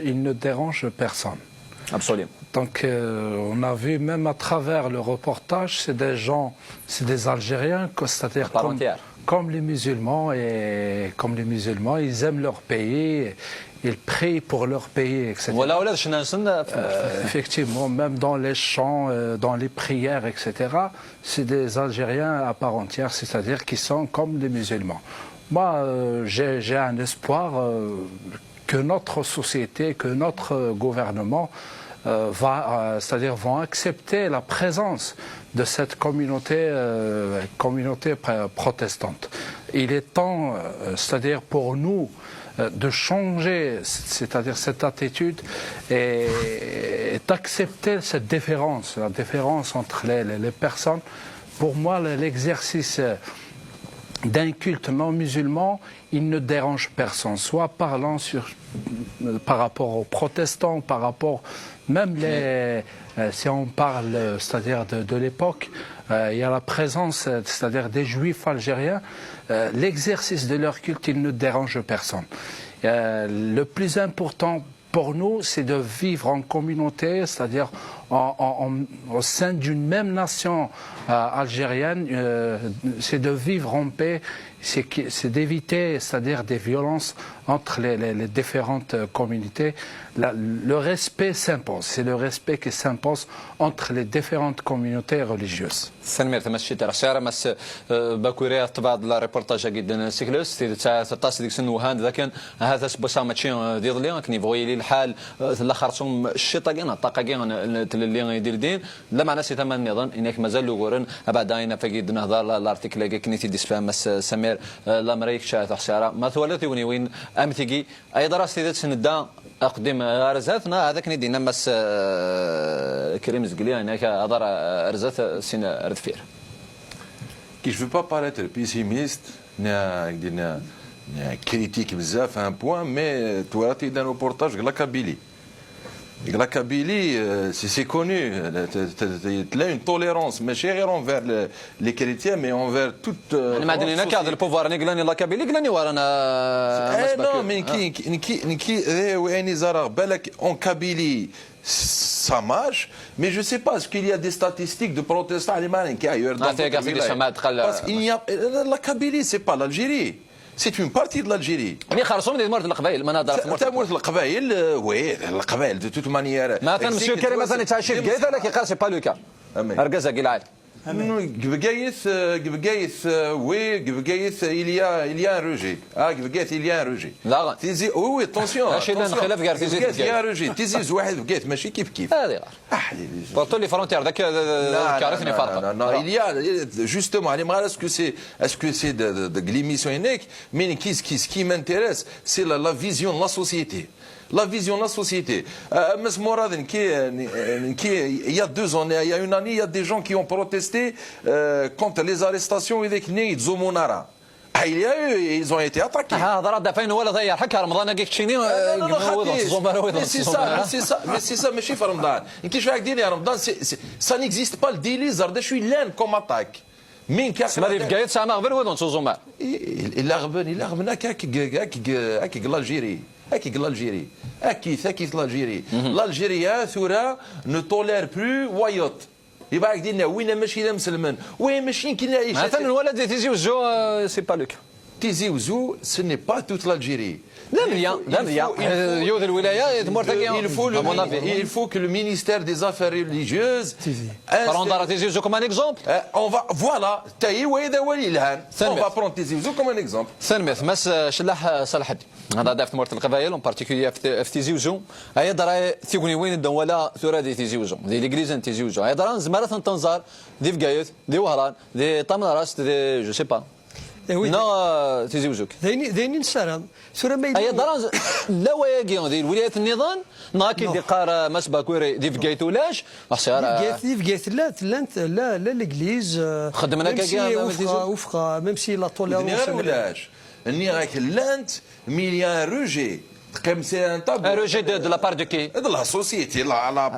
il ne dérange personne. Absolument. Donc on a vu même à travers le reportage, c'est des gens, c'est des Algériens, c'est-à-dire comme les musulmans, et comme les musulmans, ils aiment leur pays, ils prient pour leur pays, etc. Effectivement, même dans les chants, dans les prières, etc., c'est des Algériens à part entière, c'est-à-dire qui sont comme les musulmans. Moi, j'ai un espoir que notre société, que notre gouvernement c'est-à-dire vont accepter la présence de cette communauté protestante. Il est temps, c'est-à-dire pour nous, de changer, c'est-à-dire cette attitude d'accepter cette différence, la différence entre les personnes. Pour moi, l'exercice d'un culte non musulman, il ne dérange personne, soit parlant par rapport aux protestants, par rapport même si on parle, c'est-à-dire de l'époque, il y a la présence, c'est-à-dire des juifs algériens, l'exercice de leur culte, il ne dérange personne. Le plus important pour nous, c'est de vivre en communauté, c'est-à-dire au sein d'une même nation algérienne, c'est de vivre en paix, c'est d'éviter, c'est-à-dire des violences entre les différentes communautés. Le respect s'impose, c'est le respect qui s'impose entre les différentes communautés religieuses. سنمير تمشي ترى شارع مس باكوريا طبعا لا ريبورتاج جدا سيكلوس تاع 13 ديك سن وهان ذاك هذا بوسا ماتشي ديال لي كني بغي لي الحال الاخرتهم الشيطه كاين الطاقه كاين اللي يدير دين لا معنى سي تمام نظن انك مازال لوغورن بعد اين فقيد نهضر الارتيكل كني تي ديسبا مس سمير لا مريك شات حشاره ما ثولث وين امثيكي اي دراسه ذات سندا اقدم ارزاتنا هذاك ندينا مس كريم زقلي هناك هضر ارزات سين ردفير كي جو با باريتر بيسيميست نا كريتيك بزاف ان بوان مي تواتي دان روبورتاج لا كابيلي La Kabylie, c'est connu, il y a une tolérance, mais chez envers les chrétiens, mais envers toute. Non, mais en Kabylie, ça marche, mais je ne sais pas, est-ce qu'il y a des statistiques de protestants qui ailleurs dans parce qu'il y a la Kabylie, c'est pas l'Algérie. C'est une partie de l'Algérie. Mais خرصوم دي مورد القبائل ما نهضر في مورد القبائل وي القبائل دو توت مانيير مثلا مسيو كريم مثلا تعيش في كيف لكن قال سي با لو كا اركزا كي العاد Gbegayeth, oui, Gbegayeth, il y a un rejet. Ah, Gbegayeth, il y a un rejet. Là, oui, attention. Il y a un rejet. Tizi واحد Gbegayeth ماشي كيف كيف. هذه بورتو لي فرونتير ذاك كارثني فرق. Non, il y a justement, est-ce que c'est de l'émission unique, mais ce qui m'intéresse, c'est la vision de la société. La vision de la société. Il y a 2 ans, il y a une année, il y a des gens qui ont protesté contre les arrestations et il y a eu, ils ont été attaqués. Mais c'est ça, mais chez Ramadan. Ça n'existe pas le délit, je suis l'un comme attaque. مين كاع سما ديال الكايت ساعه مغبر ودون تزوما الا غبن هكاك الجيري اكيد الجيريا ثورة نو تولير بلو وايوت يبقى قدينا وين ماشي مسلمين وين ماشي كاين يعيش مثلا الولد تيزي وزو سي با لوك تيزي وزو سي ني با توت الجيري يوذ الولايه il faut que le ministère des Affaires religieuses prendre Tizi Ouzou comme un exemple. Voilà, on va prendre Tizi Ouzou comme un exemple. ثالث مس شلاح صلاح الدين هذا دافت مورت القبائل اون بارتيكولير في تيزي وزو هي درا ثيغني وين الدوله ثورة دي تيزي وزو دي ليغريزان تيزي وزو هي درا زماره تنظر دي فقايت دي وهران دي طمراس دي جو سي با نو تيزي وزوك دايني نسالم ثورة ما هي درا لا واقي دي ولايه النظام ناكي دي قاره مسبا كوري دي فقايت ولاش دي فقايت لا ليغليز خدمنا كاكا وفقا ميم سي لا توليرونس ولاش اني راك لانت مليان روجي comme c'est un tabou. Un rejet de la part de qui? De la société.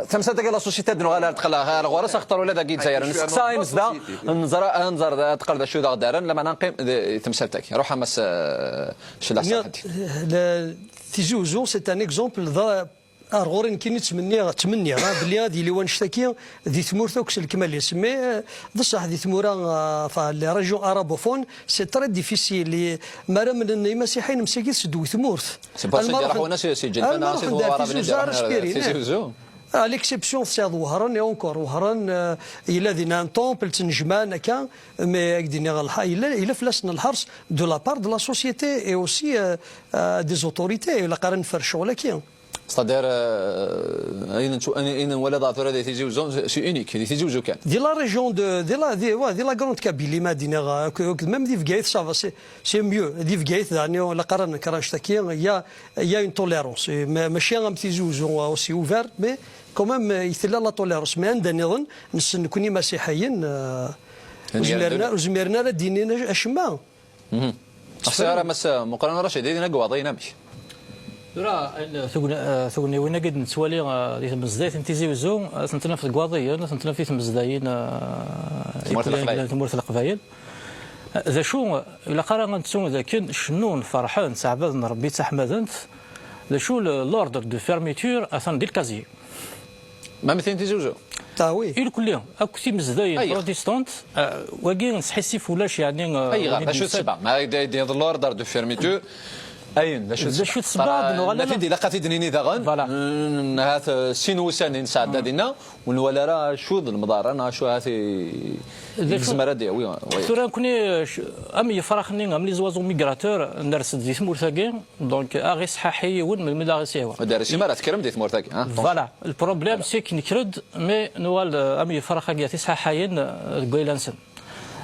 تمسا تلقى لا سوسيتي دنو غالا تخلا غورا سختار ولا داكي تزاير نسقسايمس دا ننظر تقرد شو دا دارن لما نقيم تمثال تاكي روح مس شلا صحتي تيجي وزو سي ان اكزومبل غورين كي تمني بلي هذه اللي ونشتكي ذي ثمورتوكس الكمال يسمي بصح ذي ثمورا فالي ريجيون ارابوفون سي تري ديفيسيل لي مرا من المسيحيين مساكين سدو ثمورت سي با سي راهو ناس سي جلفنا سي دوار بن ليكسيبسيون سي ظهران اونكور وهران الى دينا طومبل تنجمان كان مي اكدينا الى فلاسنا الحرس دو لا بار دو لا سوسيتي اي اوسي دي زوتوريتي لا قارن فرشو ولكن ستادير اين ولد عثورة دي تيجي وزون سي اونيك دي تيجي وزو كان دي لا ريجيون دي لا غروند كابيلي مدينه ميم دي فكايت سافا سي ميو دي فكايت يعني لا قرن كراشتكي يا اون توليرونس ماشي ام تيجي وزون اوسي اوفيرت مي كومام يثلا لا توليرونس ما عندنا نظن نسن كوني مسيحيين وزميرنا ديننا اشما السيارة مس مقارنة رشيد دينا قواضينا مش ترى ثقني وين قد نتوالي ديت مزدايت انتيزي وزو سنتنا في القواضية سنتنا في مزدايين تمورث القبايل ذا شو إلا قرا نتسون ذا كن شنون فرحان سعباد نربي تحمدنت ذا شو لوردر دو فيرميتور اثن ديال كازي ما مثل انتيزي وزو تاوي كل يوم اكو مزدايين بروتيستانت واقي نسحسي فولاش يعني اي غير شو تسبع ما دي لوردر دو فيرميتور اين لا شو تسبع لا تدي لقات دنيني داغن هات سينوسان نساعد دينا ولا راه شو المدار انا شو هاتي الزمره دي وي ترى كوني ام يفرخني ام لي زوازو ميغراتور نرس دي مورثاكي دونك اغي صحاحي ون من مدارسي هو مدارسي ما تكرم ديت مورثاكي ها فوالا البروبليم سي كي نكرد مي نوال ام يفرخاكي صحاحين غويلانسن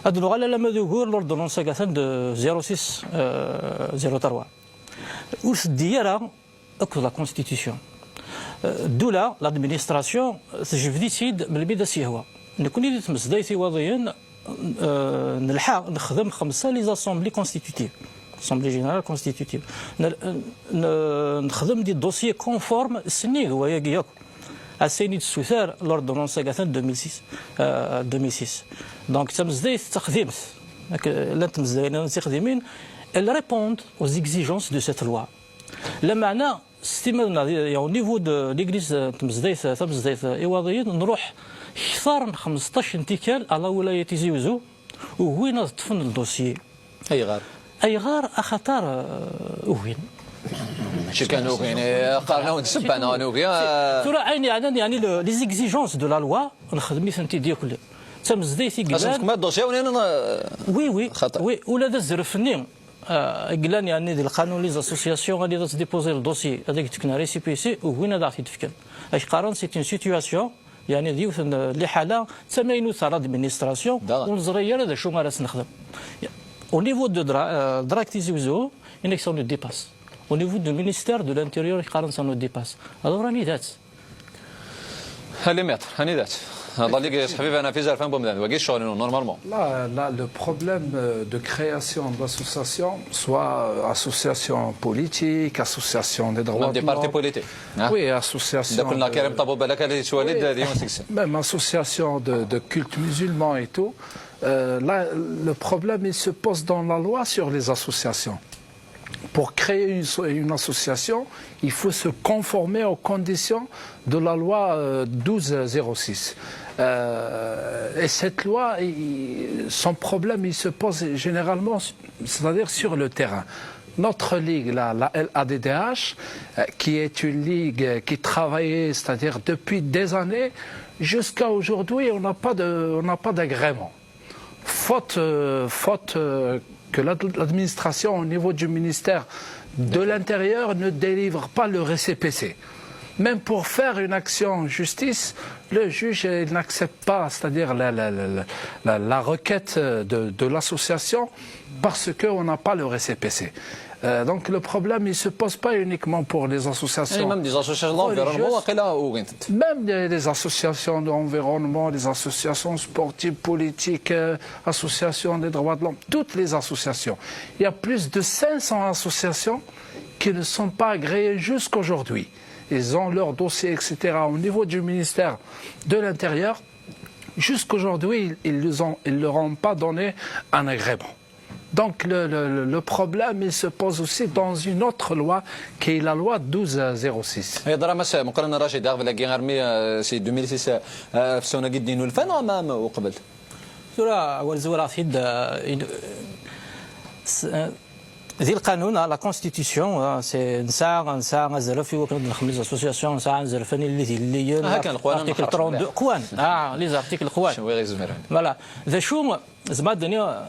هاد الغاله لما ذكور لوردونونس كاثن دو 06 03 وس الدياره اكو لا كونستيتيسيون الدوله لادمينستراسيون تجبدي سيد من البدايه سيهوا نكون تمس دايتي وضعيا نلحق نخدم 5 لي زاسومبلي كونستيتيتيف اسامبلي جينيرال كونستيتيتيف نخدم دي دوسيي كونفورم السني هو ياك السيني السوثار لوردونونس كاثن 2006 دونك تمس دايت تخديمت لا تمس داينا تخديمين elle répond aux exigences de cette loi. Le معنى استمرنا au niveau de l'église تمزدايت إيواضيين نروح اكثر من 15 انتكال على ولاية زيوزو وهنا طفن الدوسيي. أي غار أخطار وين. شو كان وين قارنا ونسبنا ونوغيا. ترى عيني يعني les exigences de la loi نخدمي سنتي ديال كل. تمزدايتي قبل. أصلاً كما الدوسيي وي ولا ذا الزرفنين. قلنا يعني القانون لي زاسوسياسيون غادي تديبوزي الدوسي هذاك تكنا ريسيبيسي وهنا غادي تفكر اش قارن سي اون سيتوياسيون يعني ديوث اللي حاله تماينو تاع لادمينستراسيون ونزرير هذا شو غادي نخدم او نيفو دو دراكتي زوزو انك سون ديباس او نيفو دو مينيستير دو لانتيريور قارن سون ديباس هذا راني ذات هاني متر هاني ذات Là, le problème de création d'associations, soit association politique, association des droits de l'homme, des partis politiques. Oui, association. Même association de culte musulman et tout. Là, le problème, il se pose dans la loi sur les associations. Pour créer une association, il faut se conformer aux conditions de la loi 1206. Et cette loi, son problème, il se pose généralement, c'est-à-dire sur le terrain. Notre ligue, la LADDH, qui est une ligue qui travaillait, c'est-à-dire depuis des années, jusqu'à aujourd'hui, on n'a pas d'agrément. Faute que l'administration au niveau du ministère de l'Intérieur ne délivre pas le récépissé. Même pour faire une action en justice, le juge n'accepte pas, c'est-à-dire la requête de l'association parce qu'on n'a pas le récépissé. Donc le problème, il ne se pose pas uniquement pour les associations. Même des associations d'environnement, même des associations d'environnement, des associations sportives, politiques, associations des droits de l'homme, toutes les associations. Il y a plus de 500 associations qui ne sont pas agréées jusqu'aujourd'hui. Ils ont leur dossier, etc. Au niveau du ministère de l'Intérieur, jusqu'aujourd'hui, ils ne leur ont pas donné un agrément. Donc le problème, il se pose aussi dans une autre loi qui est la loi 1206. مقارنة راشد أغفل أجي غرمي سي 2006 في سنة جدي إنه الفن أمام وقبل. ترى والزورة في ذي القانون لا كونستيتيسيون سي نساء نزل في وكل الخمس اسوسياسيون نساء نزل فني اللي هكا القوانين ارتيكل 32 قوان لي زارتيكل القوان فوالا ذا شو زعما الدنيا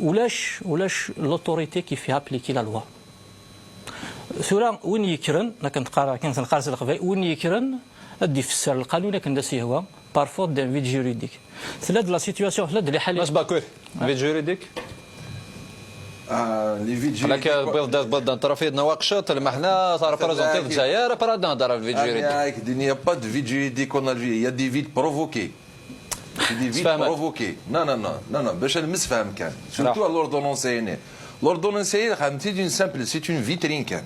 ولاش لوتوريتي كي فيها ابليكي لا لوا سورا وين يكرن كنتقرا كنقرا الخفاي وين يكرن ادي يفسر القانون كندا سي هو بارفور دان فيد جوريديك ثلاث لا سيتوياسيون ثلاث اللي حاليا باش باكور فيد جوريديك لي فيد لك بلد طرفي نواقشات المحنا صار بريزونتي في الجزائر برا نهضر الفيد جوريديك il n'y a pas de vide juridique en Algérie, il y a des vides provoqués. C'est des vides provoqués. Non, باش المسفهم كان. Surtout à l'ordonnance هنا. L'ordonnance هنا c'est une vitrine كان.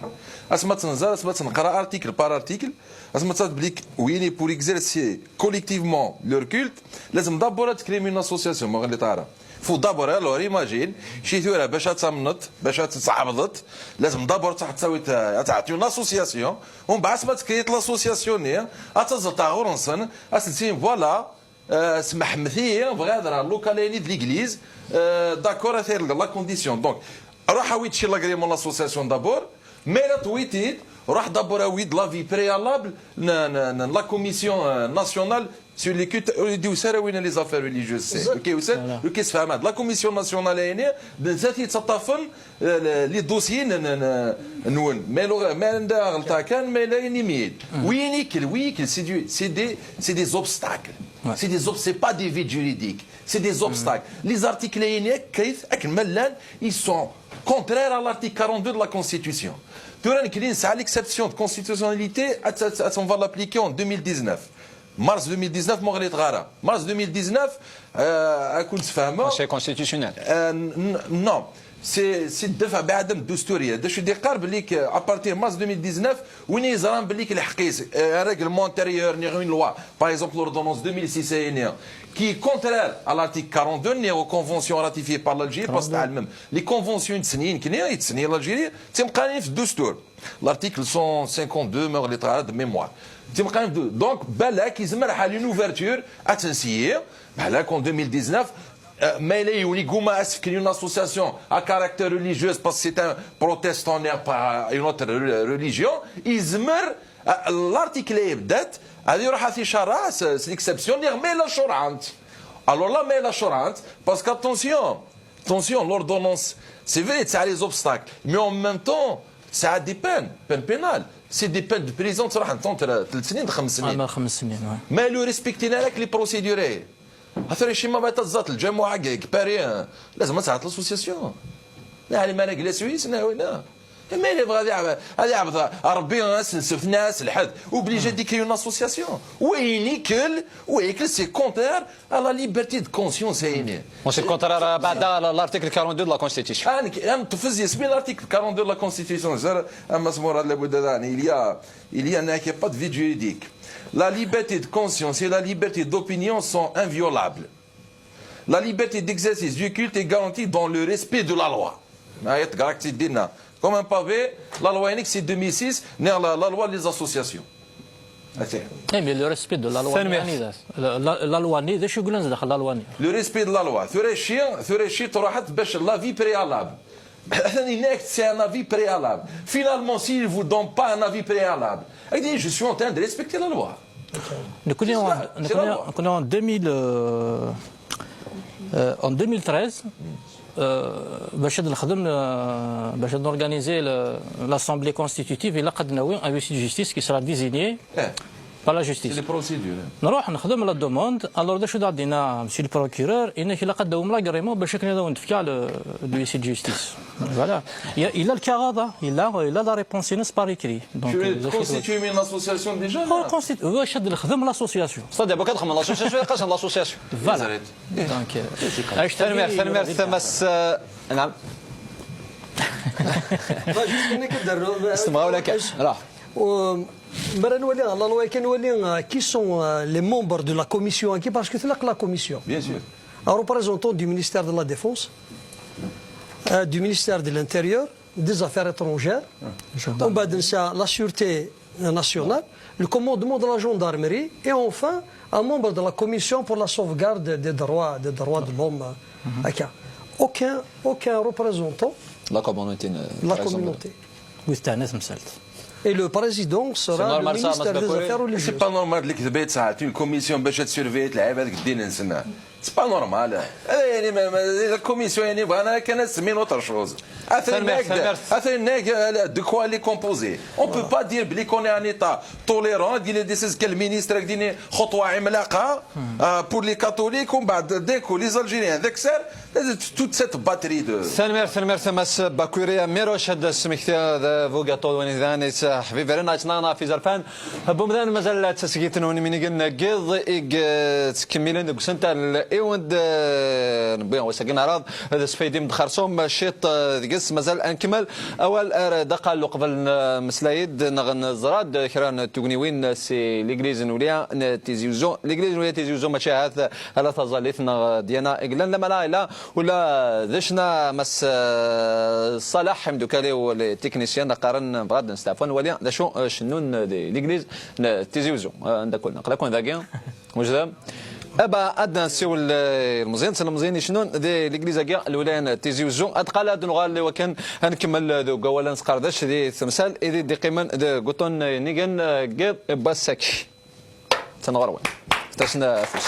اسمع تنزل اسمع تنقرا article par article. اسمع تبليك ويني pour exercer collectivement leur culte لازم دابور تكريم une association ما غادي تعرف. فو دابور الور ايماجين شي ثوره باش تصمنط باش تصعبضت لازم دابور تسوي تعطي اون اسوسياسيون ومن بعد ما تكريت لاسوسياسيون هي اتزل تاع غورنسن اسنسين فوالا سمح مثيه بغا هضره لوكاليني د ليغليز داكور ثير لا كونديسيون دونك روح ويتشي لاغريمون لاسوسياسيون دابور مي لا تويتيد روح دابور ويد لا في بريالابل لا كوميسيون ناسيونال sur les cultes يديو ساره وين لي زافير ريليجيوز سي اوكي وسا لو كيس فهم هاد لا كوميسيون ناسيونال هنا ذاتي تطفن لي دوسيي نون ما عندها غلطه كان ما لا يميل وينيكل سي دي زوبستاكل سي دي سي با دي فيد جوريديك سي دي زوبستاكل لي زارتيكل هنا كيف اكملان ils sont contraires à l'article 42 de la constitution توران كاين ساعه ليكسبسيون دو كونستيتيوناليتي on va l'appliquer en 2019 mars 2019 مغري تغارة mars 2019 اكون تفهموا سي كونستيتيسيونيل نو سي الدفع بعدم الدستوريه داش يدير قارب ليك ابارتير مارس 2019 وين يزران بليك الحقيس ريغلمون انتيريور ني اون لوا باغ اكزومبل لوردونونس 2006 qui contraire à l'article 42 aux conventions ratifiées par l'Algérie parce que même les conventions تسنين كنا يتسني l'Algérie تمقانين في الدستور l'article 152 مغ لي طرا de mémoire تمقانين دونك بالك يزمر حال une ouverture اتنسيي بالك en 2019 mais il y a une association à caractère religieux parce que c'est un protestant par une autre religion. L'article est date. C'est l'exception. Mais la chorante. Alors là, mais la chorante, parce qu'attention, l'ordonnance, c'est vrai, ça a les obstacles, mais en même temps, ça a des peines pénales. C'est des peines de prison. Mais le respecter les procédures. هذا الشيء ما بتزات الجماعة كبارين لازم تساعد الاسوسياسيون لا ما انا سويس هنا ما اللي بغى هذا عبد ربي ناس نسف ناس الحد وبليجي ديك اون اسوسياسيون ويكل سي كونتر على ليبرتي دو كونسيونس هنا سي كونتر بعد لارتيكل 42 دو لا كونستيتيسيون انا تفز يسمي لارتيكل 42 دو لا كونستيتيسيون اما سمور هذا لابد il y a n'a pas de vide juridique. La liberté de conscience et la liberté d'opinion sont inviolables. La liberté d'exercice du culte est garantie dans le respect de la loi. Comme un pavé, la loi unique c'est 2006, la loi des associations. Mais le respect de la loi, la loi, le respect de la loi. La vie préalable. C'est un avis préalable. Finalement, s'il ne vous donne pas un avis préalable, il dit je suis en train de respecter la loi. Nous connaissons en 2013, باش organiser l'Assemblée constitutive, il a un huissier de justice qui sera désigné par la justice. C'est les procédures. نروح نخدم لا دوموند الور داش عندنا مسي البروكيرور انك الا قداو لاغريمون باش كنا نتفكا لو huissier de justice. Voilà. Il a le carada, il a la réponse par écrit. Donc tu constitues une association déjà. واش نخدم l'association. صدق بك تخدم l'association قسم l'association. Voilà. Donc ثمر ثمس نعم. استمعوا لك راح. Qui sont les membres de la commission parce que c'est là que la commission. Bien sûr. Un représentant du ministère de la Défense, du ministère de l'Intérieur, des Affaires étrangères, la Sûreté nationale, le commandement de la gendarmerie et enfin un membre de la commission pour la sauvegarde des droits de l'homme. Aucun représentant. La communauté. Et le président sera le ministère des Affaires religieuses. C'est pas normal que tu aies une commission pour surveiller les gens qui سي با نورمال يعني لا كوميسيون يعني بغانا كان نسمي اوتر شوز اثناك دو كوا لي كومبوزي اون بو با دير بلي كون ان ايتا توليرون دير دي سيز كالمينيستر ديني خطوه عملاقه بور لي كاثوليك ومن بعد ديكو لي زالجيريان ذاك سير توت سيت باتري دو ثانمير ثماس باكوريا ميروش هذا سميكتا ذا فوغاتو ونيزان حبيبي رنا تنانا في زرفان بومدان مازال تسقيتنا وني قلنا قيض تكملين دوك سنتا الايوند نبيع وساكن عراض هذا سفيدي مدخرصوم شيط دقس مازال انكمل اول دقائق قبل مسلايد نغن زراد كران تغنيوين سي ليغليز نوليا تيزيوزو ليغليز نوليا تيزيوزو مشاهد على تظليتنا ديانا اغلان لما لا ولا ذشنا مس صلاح حمدو كالي والتكنيسيان قارن بغاد نستعفون وليا ذا شو شنون ليغليز تيزيوزو عندك كلنا قلكون ذاكيا وجدام ابا ادنا سيو المزيان سلمزيني شنو دي ليغليزا كاع الولان تيزيوزو اتقال هاد نغال وكان هنكمل ذو قوالان سقرداش دي تمثال ايدي دي قيمان قطون نيغان قيب باساكي تنغروان تاسنا فوس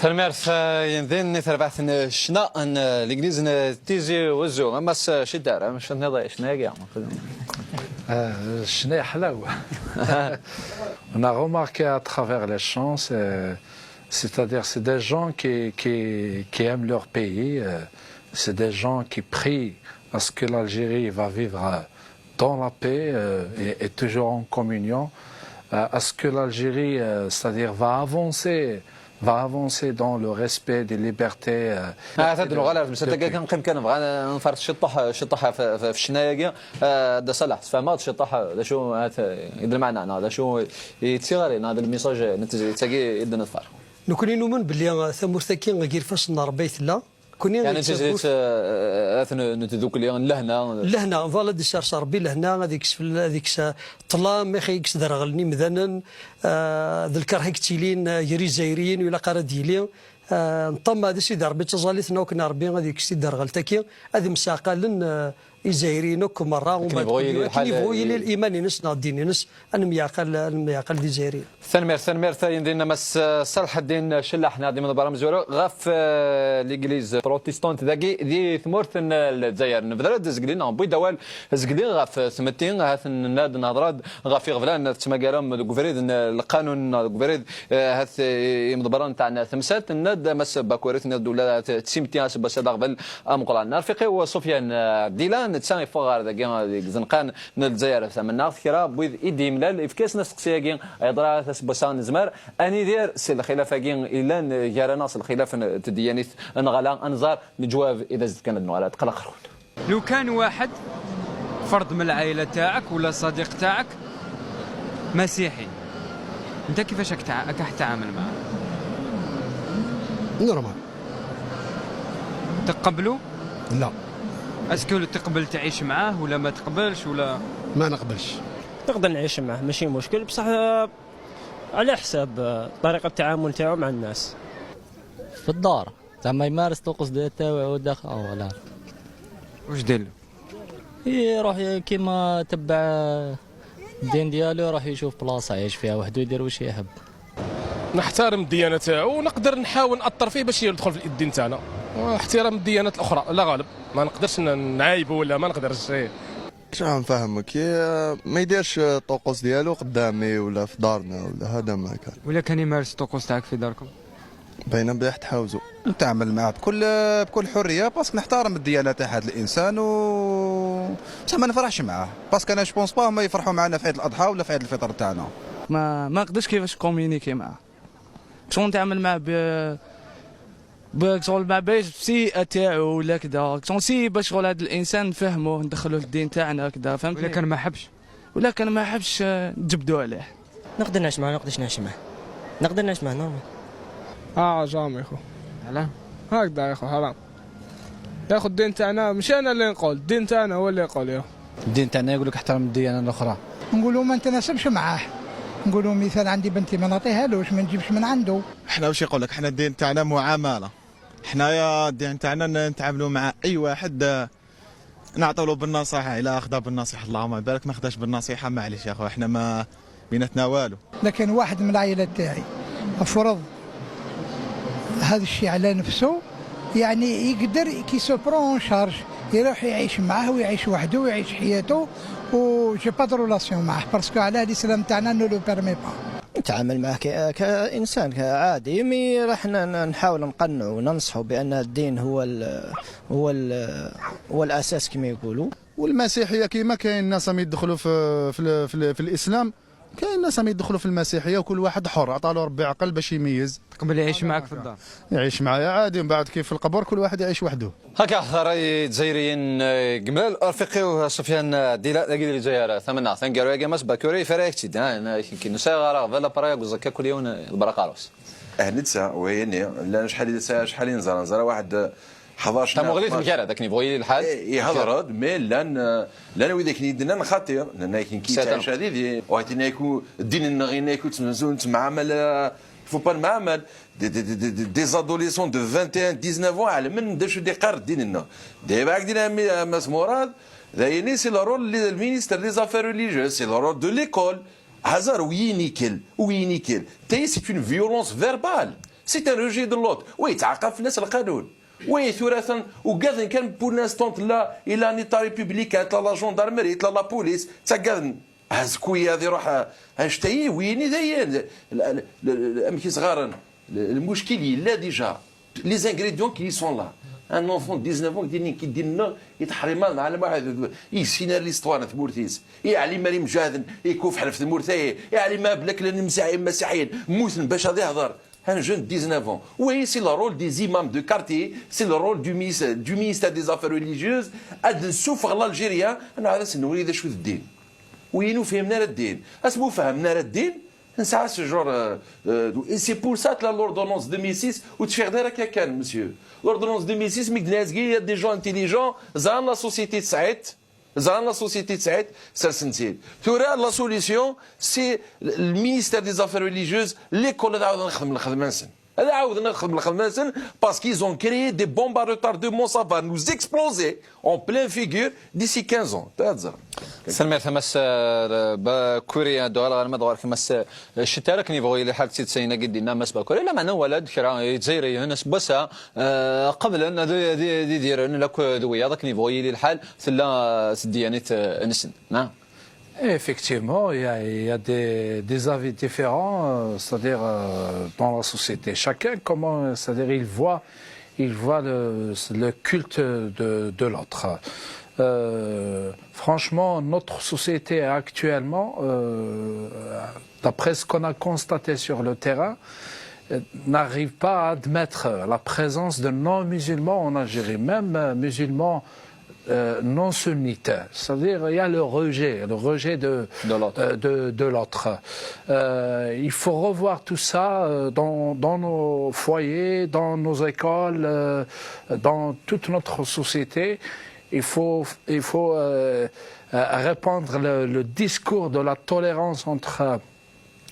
ثلمارث ينذين ثربعث شنا ان الانجليز تيزي وزو اما شدار مش نضيع شنا كاع شنا حلاوه. On a remarqué à travers les champs, c'est-à-dire c'est des gens qui aiment leur pays, c'est des gens qui prient à ce que l'Algérie va vivre dans la paix et toujours en communion, à ce que l'Algérie, c'est-à-dire va avancer dans le respect des libertés. هذا الغلا بس كان نبغى نفرط شطح في الشنايا دا صلاح فما شطح هذا شو يدير معنا هذا شو يتصير هذا الميساج نتاعي يد نتفرق نكون نؤمن باللي ثمرتكي غير فاش نار بيت الله يعني انت جيت نتذوك اللي لهنا فوالا دي شارش ربي لهنا هذيك طلا ما خيكس درغلني مثلا ذكر هيك تيلين يري زايريين ولا قرا ديالي نطم هذا سيدي ربي تزاليتنا وكنا ربي هذيك سيدي رغلتكي هذه مساقل يزايرين مرة وما يبغوا الايمان ينس الدين ينس انا مياقل دي زايرين ثنمير يندينا مس صالح الدين شلاح نادي من البرامج زورو غاف الانجليز بروتستانت دي ثمورت الجزائر نبدا زقلين بوي دوال زقلين غاف ثمتين هاث ناد نهضراد غاف غفلان تما قالهم الكوفريد القانون الكوفريد هاث يمضبران تاعنا ثمسات الناد مس باكوريت ناد ولا تسيمتيان بس قبل امقران رفيقي وسفيان ديلان تساني فوغار ذاك زنقان الجزائر ثمنا ذكرى بويد ايدي ملال افكاس ناس قسياكين ايضرا بوسان زمر اني دير سي الخلافه كين الا جارنا الخلاف تديانيت انغلا انظار الجواب اذا زدت كان النوال تقلق خرون لو كان واحد فرد من العائله تاعك ولا صديق تاعك مسيحي انت كيفاش تتعامل معه؟ نورمال. تقبلوا؟ لا. اسكو تقبل تعيش معاه ولا ما تقبلش ولا ما نقبلش؟ نقدر نعيش معه ماشي مشكل بصح على حساب طريقه التعامل تاعو مع الناس في الدار زعما يمارس طقوس تاعو داخل ولا واش دير له؟ يروح كيما تبع الدين ديالو يروح يشوف بلاصه يعيش فيها وحده يدير واش يحب. نحترم الديانه تاعو ونقدر نحاول ناثر فيه باش يدخل في الدين تاعنا واحترام الديانات الاخرى لا غالب ما نقدرش نعايبه ولا ما نقدرش. باش نفهمك ما يديرش الطقوس ديالو قدامي ولا في دارنا ولا هذا ما كان. ولا كان يمارس الطقوس تاعك في داركم؟ بينا بدا تحاوزوا. نتعامل معاه بكل حريه باسكو نحترم الديانه تاع هذا الانسان بصح ما نفرحش معاه باسكو انا جوبونس با ما يفرحوا معنا في عيد الاضحى ولا في عيد الفطر تاعنا. ما نقدرش كيفاش كومينيكي معاه. شلون نتعامل معاه شغل مع باش السيئه تاعو ولا كذا شغل باش شغل هذا الانسان نفهموه ندخلوه في الدين تاعنا كذا فهمتني. ولا كان ما حبش نجبدوا عليه. نقدر نعيش معاه نقدرش نعيش معاه نقدر نعيش معاه نورمال. جامي خو علاه هكذا يا خو حرام ياخذ الدين تاعنا مش انا اللي نقول الدين تاعنا هو اللي يقول يا الدين تاعنا يقول لك احترم الديانه الاخرى. نقولوا ما نتناسبش معاه نقولوا مثال عندي بنتي ما نعطيهالوش ما نجيبش من عنده. احنا واش يقول لك احنا الدين تاعنا معامله حنايا الدين تاعنا نتعاملوا مع اي واحد نعطوا له بالنصيحه الا اخذها بالنصيحه اللهم بارك ما اخذاش بالنصيحه معليش يا اخو احنا ما بيناتنا والو. لكن واحد من العائله تاعي افرض هذا الشيء على نفسه يعني يقدر كي سو برون شارج يروح يعيش معاه ويعيش وحده ويعيش حياته وجي با دو رولاسيون معاه باسكو على الاسلام تاعنا نو لو بيرمي با. نتعامل معه كإنسان عادي مي راح نحاول نقنعه وننصحه بأن الدين هو الأساس كما يقولوا. والمسيحيه كيما كاين ناس يدخلوا في الاسلام كاين ناس يدخلوا في المسيحيه وكل واحد حر عطى له ربي عقل باش يميز. تقبل يعيش معك في الدار؟ يعيش معايا عادي ومن بعد كيف في القبر كل واحد يعيش وحده. هكا راي جزائريين جمال رفيقي سفيان ديلا لاقي الجزائر ثمنا ثانكيرو يا جماس باكوري فريكتي كي نساغ فلا برايا وزكا كل يوم البرقاروس. نتسا وهي لا شحال نزار واحد 11 تم غليت مكان هذاك نيفوي الحال يهضر مي لان وذاك ندنا نخاطر لان كاين كي تعيش هذه وهاتينا يكون الدين النغينا يكون تمزون تمعامل faut pas نعمل des adolescents de 21 19 ans على من داش ديقار ديننا دابا عندنا ماس مراد ذايني سي لو رول المينيستر دي زافير ريليجيوز سي لو رول دو ليكول هزار وينيكل تاي سي اون فيولونس فيربال سي ان روجي دو لوط ويتعاقب في الناس القانون وثلاثا وكاذن كان بور ناستون لا الى نيتا ريبوبليكان تلا لا جوندارمري تلا لا بوليس تاكاذن هازكويا هذه روح هاشتاي ويني دايان امكي صغارا المشكل لا ديجا لي زانغريديون كي سون لا ان اونفون 19 كي دير لنا يتحرم مع واحد يسينا ليستوار ثمورتيس يعلي مالي مجاهد يكوف حلف ثمورتي يعلي ما بلاك لان مسيحيين موثن باش غادي يهضر un jeune de 19 ans. Oui, c'est le rôle des imams de quartier, c'est le rôle du ministère des Affaires religieuses, de souffrir l'Algérien, أنا نريد شو الدين. وين فهمنا الدين. اسمو فهمنا الدين نسعى ce genre et c'est pour ça que l'ordonnance 2006 وتفير دايرك كان monsieur. L'ordonnance 2006 ميدلازكي il y a des gens intelligents زعما la société سعيد زعما la société سعيد سرسنتين. تورا la solution c'est le ministère des Affaires religieuses l'école تعاود نخدم الخدمه نسن. هذا عاود نخدم الخدمه نسن parce qu'ils ont créé des bombes à retardement ça va nous exploser en pleine figure d'ici 15 ans. تهزر. سلمي ثمس بكوريا دوال غير ما دوال كمس الشتارك نيفو اللي حال تسينا قدينا مس بكوريا لا معنا ولد كرا جزائري ناس بس قبل ان يدير لك دويه هذاك نيفو اللي الحال ثلا ديانه نسن نعم. Effectivement, il y a des avis différents, c'est-à-dire dans la société. Chacun, comment, c'est-à-dire il voit le culte de l'autre. Franchement, notre société actuellement, d'après ce qu'on a constaté sur le terrain, n'arrive pas à admettre la présence de non-musulmans en Algérie, même musulmans non sunnites. C'est-à-dire il y a le rejet de l'autre. Il faut revoir tout ça dans nos foyers, dans nos écoles, dans toute notre société. Il faut répandre le discours de la tolérance entre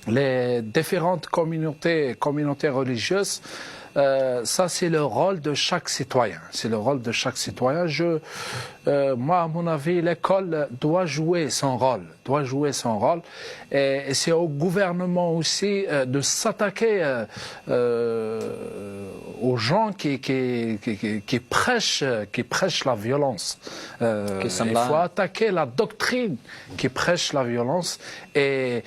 les différentes communautés religieuses. Ça, c'est le rôle de chaque citoyen. C'est le rôle de chaque citoyen. Moi, à mon avis, l'école doit jouer son rôle. Et c'est au gouvernement aussi de s'attaquer aux gens qui prêchent la violence. Il faut attaquer la doctrine qui prêche la violence et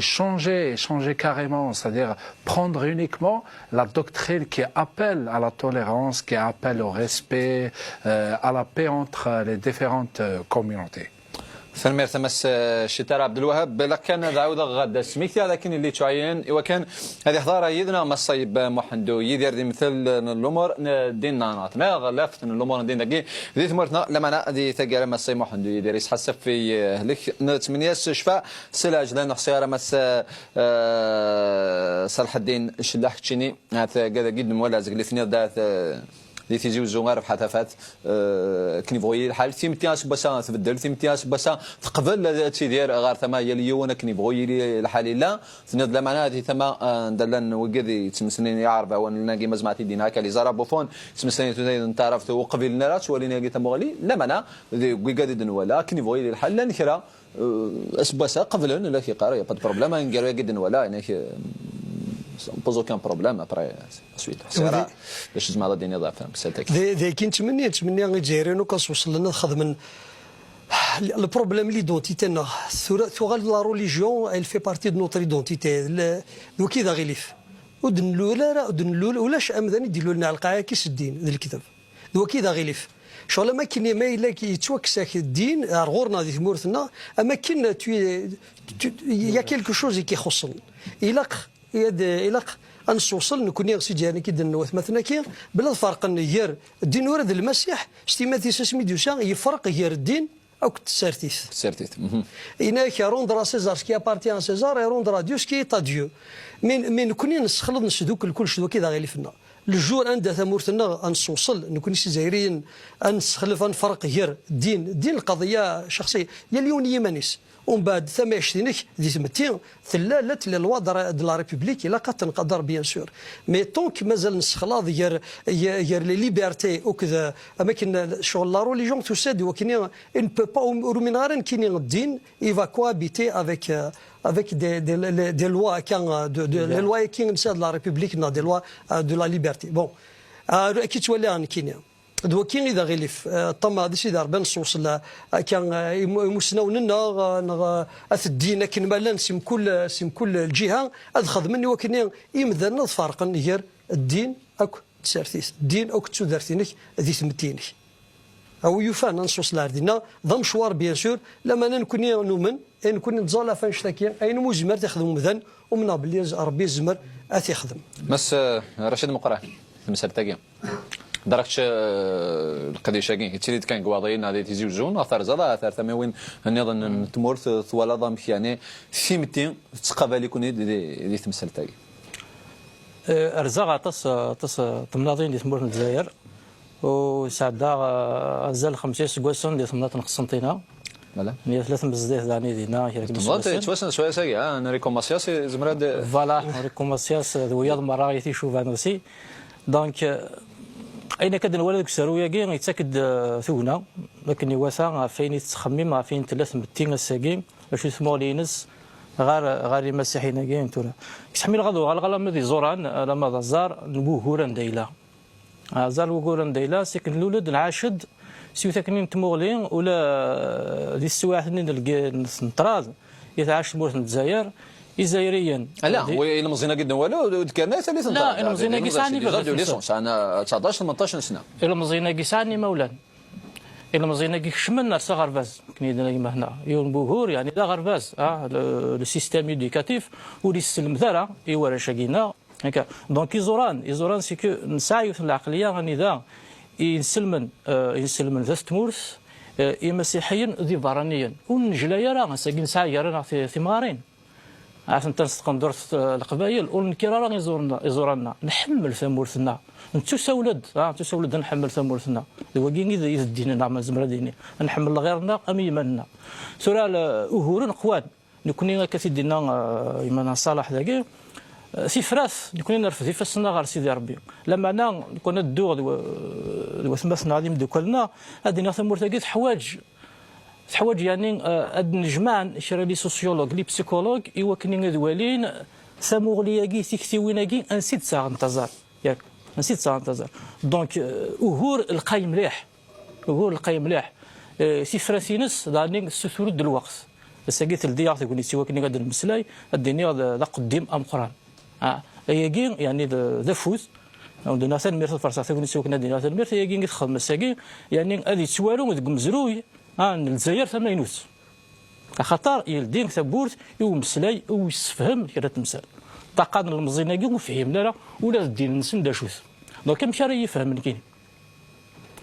changer carrément, c'est-à-dire prendre uniquement la doctrine qui appelle à la tolérance, qui appelle au respect, à la paix entre les différentes communautés. ثمر ثمس الشتار عبد الوهاب بلا كان عاود غدا سميتي لكن اللي تعين وكان هذه حضاره يدنا ما صيب محندو يدير دي مثل الامور دين نانات ما غلفت الامور دين دقي ذي ثمرتنا لما انا دي تقال ما صيب محندو يدير يحسب في هلك نتمنى شفاء سلاج لان حصيره مس صلاح الدين الشلاح تشيني هذا كذا جد ولا زق الاثنين ذات اللي تيجوزو غير بحثافات كني بغي الحال تيمتياس باسا تبدل تيمتياس باسا تقبل تيدير غير ثما هي اليوم انا كني بغي الحال لا تنض لا معناها ثما ندلن وكذي تمسنين يعرف وانا كيما زعمتي دينا هكا لي زرا بوفون تمسنين انت عرفت وقبل نرات ولينا قلت مغلي لا معناها كادي دن ولا كني بغي الحال لا نكرا اسباسا قبل لا كي قاري با بروبليم نقرا قد ولا يعني on pose aucun problème après suite سيرا باش تسمع الدنيا ضعفها بسالتك ذاك نتمنى الجزائريين وكنوصل لنا خدمن البروبليم ليدونتيتي ثوغال لا ريليجيون elle fait partie de notre identité دوكي ذا غليف ودن الاولى ولاش امذاني يديروا لنا القايه كيس الدين ذا الكتاب دوكي ذا غليف شغل ما كاين ما الا كيتوكساك الدين غورنا ذي ثمورتنا اما كاين يا كيلكو شوز كيخصن إلا أنصوصل نكوني سيدي أنا كيدن نوث مثلا كي بلا فرق غير الدين ورد المسيح شتيماتي ساسمي دوسا يفرق غير الدين أو كتسارتيث إنا كيرون درا سيزار سكي أبارتيان سيزار يرون درا ديوس كي تا ديو من كوني نسخلط نسدوك الكل شدو كي غير فينا الجور عند ثمورتنا أنصوصل نكوني جزائريين أنسخلف نفرق غير الدين القضية شخصية يليون يمانيس ومن بعد ثم عشرينك دي ثمتين ثلا الوضع دو لا ريبوبليك الا قد تنقدر بيان سور مي طونك مازال نسخلاض ير لي ليبرتي وكذا اماكن شغل لا ريليجيون تو سيد وكاين ان بو با من غير كاين الدين اي فا كوابيتي افيك avec des lois les lois qui de la République des lois de la liberté. Bon, كي تولي عن كينيا دو كين اذا غلف طما هذا سيدار بن صوص كان مسناوننا الدين كن مالان سيم كل الجهه ادخذ مني وكني يمذن فرقا غير الدين اك تسارتيس الدين اك تسودرتينك ذي ثمتينك او يفان نصوص لاردينا ضم مشوار بيان سور لما نكون نؤمن نكون نتزالا فنشتكي اين مزمر تخدم مذن ومن باللي ربي الزمر اتيخدم مس رشيد مقراه المسرتاكي دركش القضيه شاكين تيريد كان قواضيين هذه تيزي وجون اثار زلا اثار تموين نظن تمورث ولا ضم يعني ثيمتين تقابل يكون دي تمسلتاكي ارزاق تص تمناضين دي تمور الجزائر وسعدا ازال 5 سكواسون دي تمناط قسنطينه فوالا هي 3 بزاف يعني دينا هي توصل شويه ساكي انا ريكوماسياس زمراد فوالا ريكوماسياس وياض مرة تيشوفان اوسي دونك اين كاد الولد كسرويا كي يتاكد ثونا لكن يواسا فين تخمم فين ثلاث متين الساكين باش يسمو لينس غير المسيحيين كاين تولا كتحمل غدو غلا مدي زوران لما زار نبوهوران دايلا زار وغوران دايلا ساكن الولد العاشد سيو تاكنين تموغلين ولا دي السواحنين السنترال يتعاش مورث الجزائر جزائريا لا هو الا مزينا جدا والو كان ثالث لا الا مزينا كيساني ليسونس انا 19 18 سنه الا مزينا كيساني مولان الا مزينا كيشملنا غرباز كنيدنا كيما هنا يون بوهور يعني لا غرباز لو سيستيم ايديكاتيف ولي السلم ذرا ايوا شاكينا هكا دونك يزوران سي كو نسعيو في العقليه راني ذا ينسلمن ذا تمورث مسيحيا ذي برانيا ونجلايا راه ساكن ساعه راه في مغارين عرفت انت ندور القبائل ونكيرا راه يزورنا نحمل ثمورثنا نتسولد تسولد نحمل ثمورثنا هو كي يدينا نعمل زمراديني نحمل غيرنا ام يمنا سورا اهور قواد نكوني كتدينا يمنا صالح ذاك سي فراس نكون نرفد فاسنا غير سيدي ربي لما انا كنا الدور وثمثنا غادي مدوكلنا هادينا ثمورثاكي تحواج يعني اد نجمع شرا لي سوسيولوج لي بسيكولوج ايوا كني دوالين ثموغلياكي تيكتيويناكي انسيت ساعه انتظر ياك نسيت ساعه انتظر دونك اهور القايم مليح سي فراسينس داني سورد الوقت بس قلت الديار تقول لي سوا كني قادر المسلاي الدنيا لا قديم ام قران هي يعني ذا فوز عندنا ثان ميرث فرصه تقول لي سوا كنا دينا ثان ميرث هي كي تخدم مساكين يعني هذه تسوالو ودك مزروي الجزائر ثم ينوس خاطر يلدين ثبورت يومسلاي ويسفهم كذا تمثال طاقان المزيناكي وفهمنا لا ولا الدين نسن داشوث دونك مشى راه يفهم كاين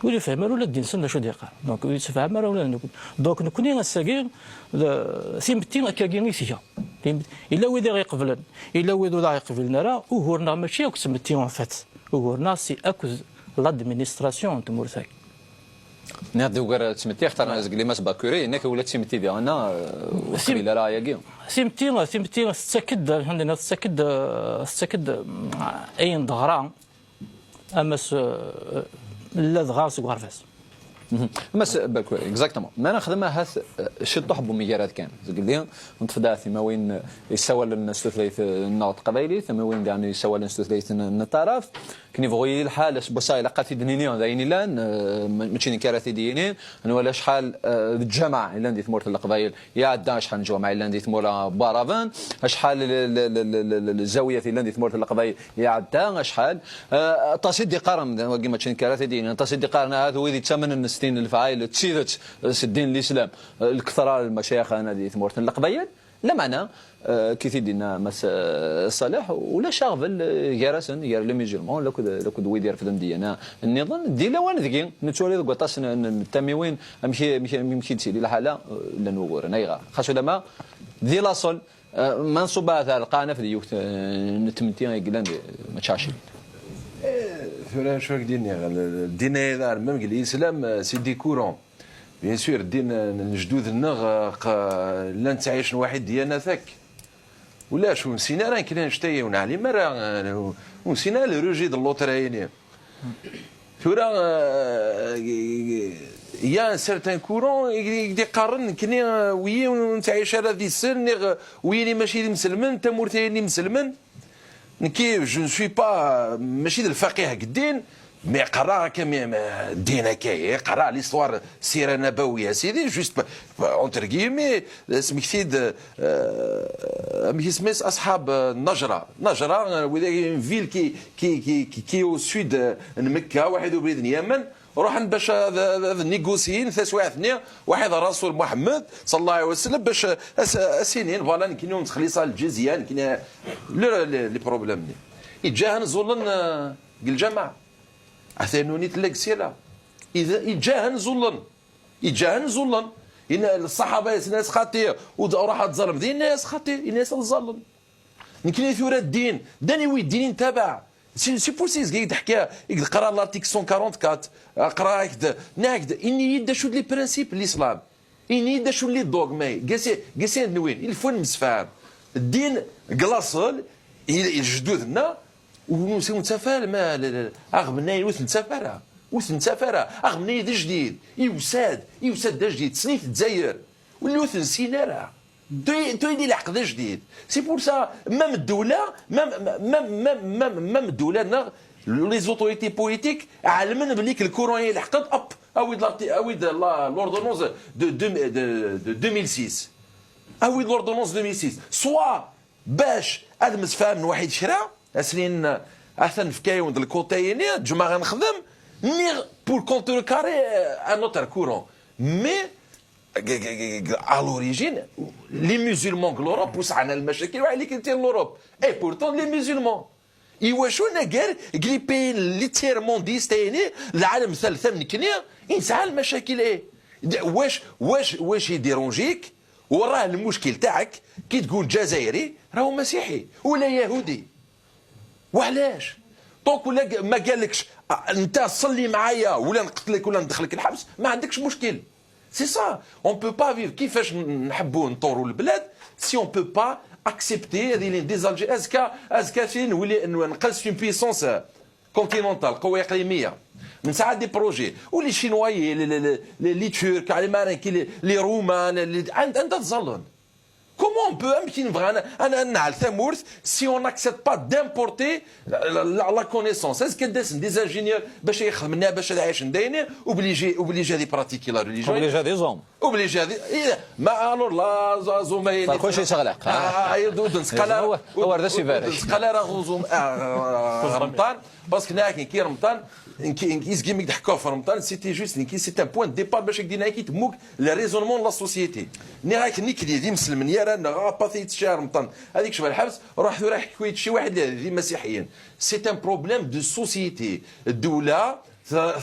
ولا يفهم ولا الدين نسن داشو ديقا دونك يتفهم ولا نكون دونك نكوني الساكين ثيمتين كاكيني فيها الا ويدا غيقبلن الا ويدا يقبلنا راه وهورنا ماشي كتمتيون فات وهورنا سي اكوز لادمينستراسيون تمورثاك نادي وقرا تسمتي اختار زقلي ماس باكوري انك ولا تسمتي ديالنا وخلي لا ياكي سمتي تسكد عندنا تسكد اين ظهران امس لا ظهر سكوار فاس مس باكوري اكزاكتومون ما نخدمها هاث شي طحب وميجارات كان زقلي نتفدا ثم وين يسوى للنستثليث النوط قبيلي ثم وين يعني يسوى للنستثليث الطرف كني بغي الحال بصاي لقات دنيني دايني لان ماشي كارثي دينين ولا شحال الجماعه اللي عندي ثمور القبائل يا عدا شحال جماعه اللي عندي ثمور بارافان شحال الزاويه اللي عندي ثمور القبائل يا عدا شحال تصدي قرن كما ماشي كارثي دينين تصدي قرن هذا ويدي ثمن النستين الفعايل تسيدت الدين الاسلام الكثره المشايخ انا دي ثمور القبائل لا معنى كي تيدينا مس صالح ولا شاغل جارسن يا لي ميجرمون لو ويدير في الديانه النظام دي لوان ذكي نتولي قطاس التميوين مشي تسيلي الحاله لا نوغور نايغا خاصو لما دي لاصل منصوبات القانه في ديوت نتمتي يقلان ما تشاشي فلان شو ديني الدين هذا ميم الاسلام سي دي كورون بيان سور الدين الجدود النغ لا نتعيش واحد ديانتك ولا شو نسينا راه كاين شتاي ونعلي مرة ونسينا لو روجي د اللوطريين ثورة يا ان سيرتان كورون يقارن كني وي ونتعيش على ذي السن ويلي ماشي مسلمن تمورتيني مسلمن كي جو سوي با ماشي الفقيه قدين مي قرا كم الدين هكايا قرا ليستوار السيره النبويه سيدي جوست اونتر كيمي سميتيد اسمس اصحاب نجره وذاك فيل كي او سود مكه واحد وبلاد اليمن روح باش نيغوسيين ثلاث واحد اثنين واحد الرسول محمد صلى الله عليه وسلم باش سنين فوالا كاين تخليصها الجزيه كاين لي بروبليم يتجاهل زولن الجماعه اثنوني تلاق سيلا اذا يتجاهل زولن ان الصحابه ناس خاطئه وراح تظلم ذي الناس خاطئه الناس تظلم يمكن ثوره الدين داني وي الدين تبع سي بوسيس قاعد تحكي قرا لارتيكل 144 قرا هكذا ناكد اني يدا شو لي برانسيب الاسلام اني يدا شو لي دوغماي قاسي نوين الفون مسفام الدين قلاصل جدودنا ونسيو نتسافر ما اغبنا يوث نتسافر اغبنا يد جديد يوساد دا جديد سنيت الجزائر واليوث نسينا راه تويدي العقد جديد سي بور سا مام الدوله مام الدوله لي زوتوريتي بوليتيك علمنا بليك الكورون يلحقت اويد لوردونونس دو 2006 اويد لوردونونس 2006 سوا باش ادم فاهم واحد شرا اسنين اثن في كايون د الكوتايني جمع غنخدم نيغ بور كونتر كاري ان اوتر كورون مي à l'origine, les musulmans de l'Europe poussent à المشاكل وعلى اللي كتير l'Europe. Et pourtant les musulmans يواشو نقر لي بي لي تير مونديستيني العالم الثالث من كنيا ينسى المشاكل ايه واش يديرونجيك وراه المشكل تاعك كي تقول جزائري راهو مسيحي ولا يهودي وعلاش طونك ولا ما قالكش انت صلي معايا ولا نقتلك ولا ندخلك الحبس ما عندكش مشكل. C'est ça. On ne peut pas vivre. كيفاش نحبوا نطوروا البلاد si on ne peut pas accepter des Algériens. أزكى فين نولي نقلس une puissance continentale قوية إقليمية من ساعات دي بروجي ولي شينواي لي ترك على مارك لي رومان أنت تظلن. Comment on peut أنا نعل ثمورث si on n'accepte pas d'importer la connaissance. Est-ce que des ingénieurs باش يخدمنا باش يعيش ندينا obligé دي براتيكي لا ريليجيون obligé دي زوم ما الور لا زوم كل شيء شغلق يدود نسقلا هو هذا شي فارق نسقلا راه زوم رمضان باسكو ناكي كي رمضان كيس كيميك تحكوا في رمضان سيتي جوست كي سيت ان بوين ديبار باش كدينا كي تموك لا ريزونمون لا سوسيتي ني راك نيك دي مسلم يا رانا باثيت شهر رمضان هذيك شبه الحبس راح كويت شي واحد اللي مسيحيين سيت ان بروبليم دو سوسيتي الدوله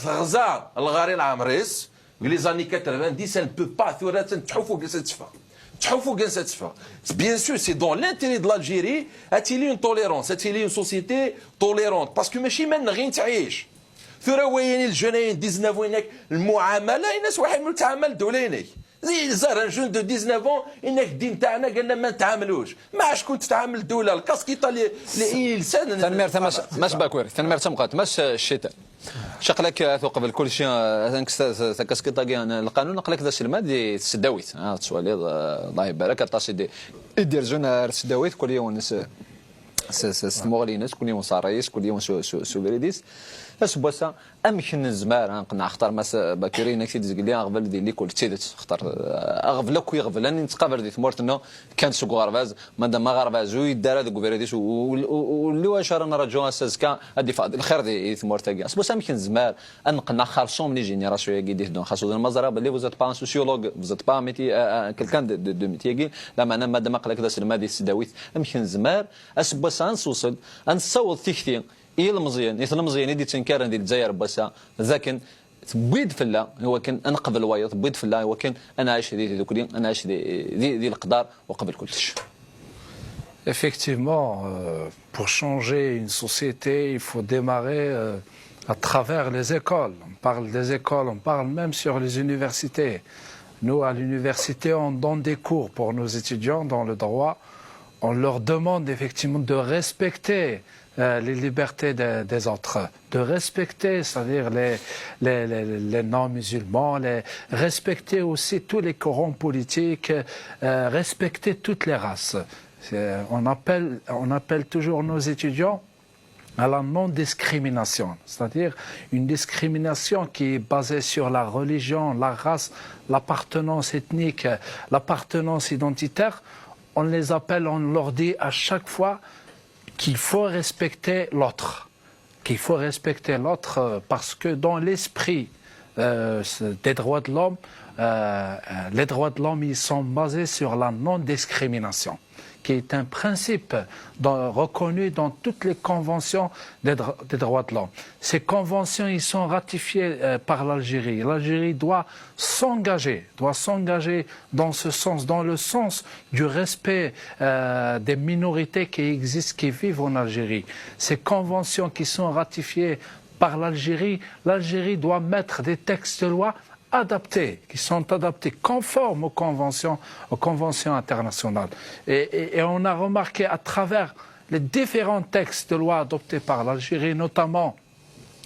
غزا الغاري العمريس لي زاني 90 سان بو با ثورة تحوفوا جلسه تحوفوا جلسه تفا بيان سور سي دون لانتيري دو الجيري اتيلي اون توليرونس اتيلي اون سوسيتي توليرونت باسكو ماشي من غير تعيش ثورة وين الجنين 19 وينك المعامله الناس واحد من تعامل دولينك زي زهر جون دو 19 انك الدين تاعنا قالنا ما نتعاملوش ما شكون تتعامل الدوله الكاسكيطه اللي لسان تنمير ماش باكوري تنمير تمقات ماش الشتاء شقلك ثوق كل شيء كاسكيطه القانون نقلك ذا السلمات دي السداويت سؤالي الله يبارك طاش يدير جون السداويت كل يوم مغلينس كل يوم صاريس كل يوم سوبريديس بس بوسا امكن الزمار نقنع اختار ماس باكوري انك تدز لي اغفل دي لي كل تيدت اختار اغفلك ويغفل اني نتقابل دي ثمورت انه كان سوق غرباز مادام ما غرباز ويدار هذوك بيريديس واللي واش رانا رجعوا اساسكا هذه فاضل الخير دي ثمورت كاع بوسا امكن الزمار نقنع خرصوم لي جينيراسيون كي دون خاصو المزرعه اللي فوزات با سوسيولوج فوزات با ميتي كلكان دو ميتي لا معنى مادام قالك ذا المادي السداويت امكن الزمار اسبوسا نوصل نصوت تيختي إيه المزيان المزيان يدي تنكر ندير الجزائر بس ذاك بيد فلا هو كان انقذ الويض بيد فلا هو كان انا عايش دي انا عايش دي القدار وقبل كل شيء. Effectivement, pour changer une société, il faut démarrer à travers les écoles. On parle des écoles, on parle même sur les universités. Nous, à l'université, on donne des cours pour nos étudiants dans le droit. On leur demande effectivement de respecter les libertés des autres, de respecter, c'est-à-dire les non-musulmans, respecter aussi tous les courants politiques, respecter toutes les races. On appelle toujours nos étudiants à la non-discrimination, c'est-à-dire une discrimination qui est basée sur la religion, la race, l'appartenance ethnique, l'appartenance identitaire. On les appelle, on leur dit à chaque fois qu'il faut respecter l'autre. Qu'il faut respecter l'autre parce que dans l'esprit des droits de l'homme, les droits de l'homme ils sont basés sur la non-discrimination, qui est un principe reconnu dans toutes les conventions des droits de l'homme. Ces conventions, ils sont ratifiées par l'Algérie. L'Algérie doit s'engager dans ce sens, dans le sens du respect des minorités qui existent, qui vivent en Algérie. Ces conventions qui sont ratifiées par l'Algérie, l'Algérie doit mettre des textes de loi adaptés, qui sont adaptés, conformes aux conventions internationales. Et on a remarqué à travers les différents textes de loi adoptés par l'Algérie, notamment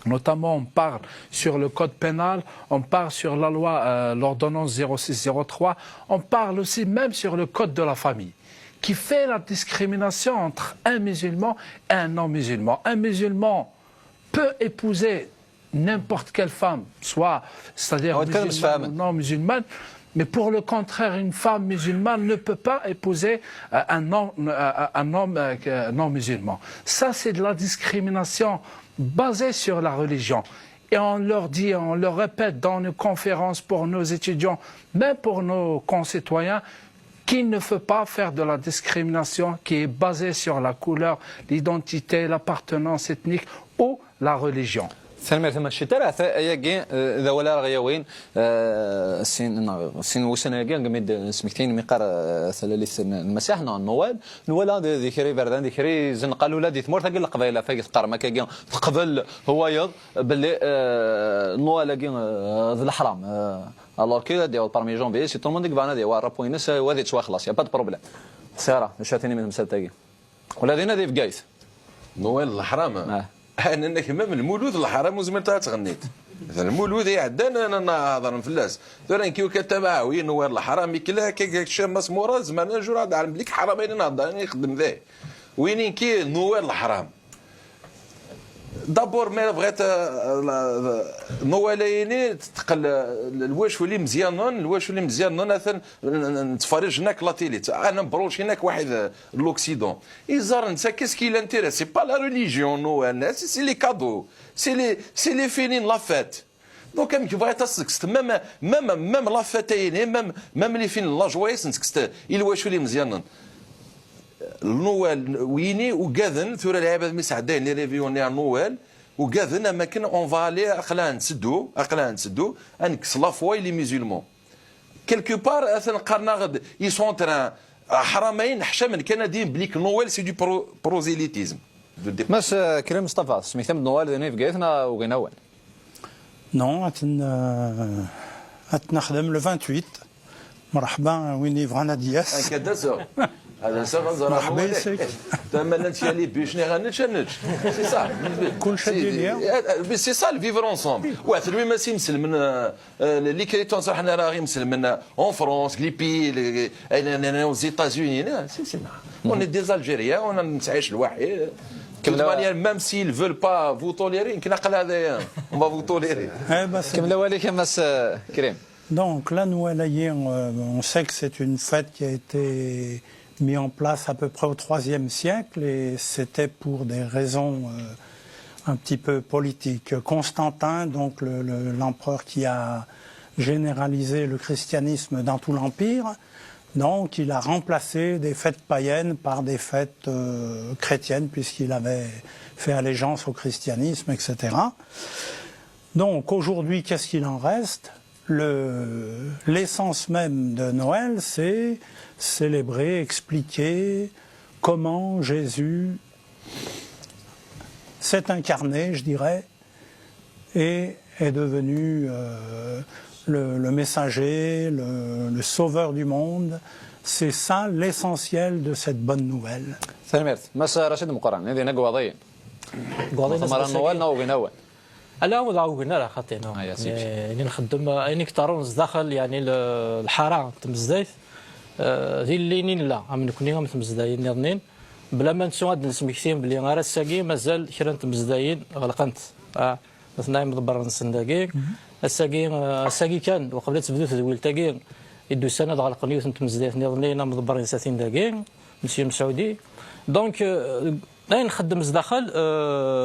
on parle sur le code pénal, on parle sur la loi, l'ordonnance 0603, on parle aussi même sur le code de la famille, qui fait la discrimination entre un musulman et un non-musulman. Un musulman peut épouser n'importe quelle femme, c'est-à-dire musulmane ou non musulmane, mais pour le contraire, une femme musulmane ne peut pas épouser un homme non musulman. Ça, c'est de la discrimination basée sur la religion. Et on leur dit, on leur répète dans nos conférences pour nos étudiants, même pour nos concitoyens, qu'il ne faut pas faire de la discrimination qui est basée sur la couleur, l'identité, l'appartenance ethnique ou la religion. ثاني ثم الشتاء يجي إذا ولا غيوين سين وسنا يجي قميد سمكتين مقار ثلاث المساح نوال نوالا ذكري بردان ذكري زن قالوا لا دي ثمور تقول القبيله فايق قار ما كيجي قبل هو يض باللي نوال يجي ذي الحرام alors que ديال parmi janvier si tout le monde dit que ديال رابوينس وهذه تشوا خلاص يا با بروبليم سيرا شاتيني من مسالتاكي ولا دينا دي فقايس نوال الحرام انا انك امام المولود الحرام وزمن تغنيت مثلا المولود يعدان انا نهضر فلاس ترى كيو كتبع وين نوار الحرام كلا كشام مسموره زمان جور هذا عالم بليك حرامين نهضر يخدم ذا وين كي نوار الحرام دابور ما بغيت نواليني تقل الواش ولي مزيانون الواش ولي مزيانون مثلا نتفرج هناك لا تيلي انا مبروش هناك واحد لوكسيدون يزار نتا كيسكي لانتيري سي با لا ريليجيون نو الناس سي لي كادو سي لي فينين لا فات دونك كي بغيت تسكست مام لا فاتين مام لي فين لا جويس نسكست الواش ولي مزيانون النوال ويني وكاذن ثورة العباد مساعدين لي ريفيوني نوال وكاذن اما كان اون فالي اقلا نسدو انكس لا فواي لي مسلمون كيلكو بار اثن قرنا غد يسونتر حرامين حشا من كنديين بليك نوال سي دو بروزيليتيزم ماس كريم مصطفى سميتهم نوال ذني في قايتنا وغنوال نو اتنخدم لو 28 مرحبا ويني فرانا دياس هذا سر مرحبا يسك تما نتشالي بيشني غنتشنج سي صح كل شيء سي صح الفيفر انصومبل واحد لوي ما سيمسل من اللي كريتون صح حنا راه يمسل من اون فرونس لي بي aux États-Unis سي on est des Algériens on نتعايش الواحد même s'ils ne veulent pas vous tolérer on va vous tolérer كمل وليك مس كريم. Donc la Noël on sait que c'est une fête qui a été mis en place à peu près au IIIe siècle et c'était pour des raisons un petit peu politiques. Constantin, donc l'empereur qui a généralisé le christianisme dans tout l'Empire, donc il a remplacé des fêtes païennes par des fêtes chrétiennes puisqu'il avait fait allégeance au christianisme, etc. Donc aujourd'hui, qu'est-ce qu'il en reste ? L'essence même de Noël, c'est célébrer, expliquer comment Jésus s'est incarné, je dirais, et est devenu le messager, le sauveur du monde. C'est ça l'essentiel de cette bonne nouvelle. ثمرة نوال نوغي نوال لا هو ضاوقنا راه خاطينا يعني نخدم يعني كترونز داخل يعني الحاره تمزدايت ذي اللينين لا عم نكوني هم تمزدايين نظنين بلا ما نسوا هاد نسمكتين بلي غير الساقي مازال كرا تمزدايين غلقنت مثلا مدبر نسنداكي الساقي كان وقبل تبدو تدويل تاكي يدو سنه غلقني وتمزدايت نظنين مدبر ساتين داكي مسيو مسعودي دونك لا نخدم زداخل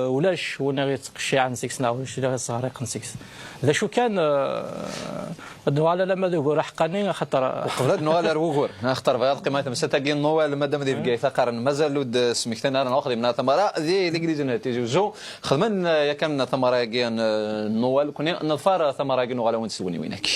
ولاش وانا غير تقشي عن سكسنا ولاش غير صغاريق سكس اذا شو كان النوال لما ذو حقاني خاطر قبل النوال روغور نختار فيض قيمه مستاقي النوال مادام ذي بقاي ثقر مازال ود سمكتنا انا ناخذ من ثمره ذي الانجليزي نتيجه جو خدمن يا كان ثمره كان النوال كنا نظفر ثمره كنا ولا وين تسوني وينك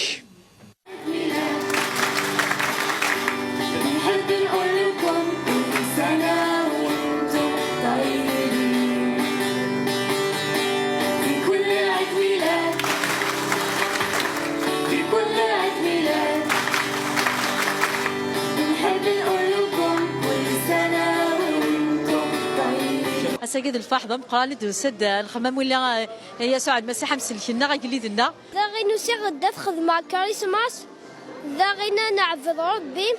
سيد الفحض قال سد الخمام ولا هي سعد مسح مسلكنا غيليدنا ذا غي نسيغ الدف خدمة كريسماس ذا غينا نعبد ربي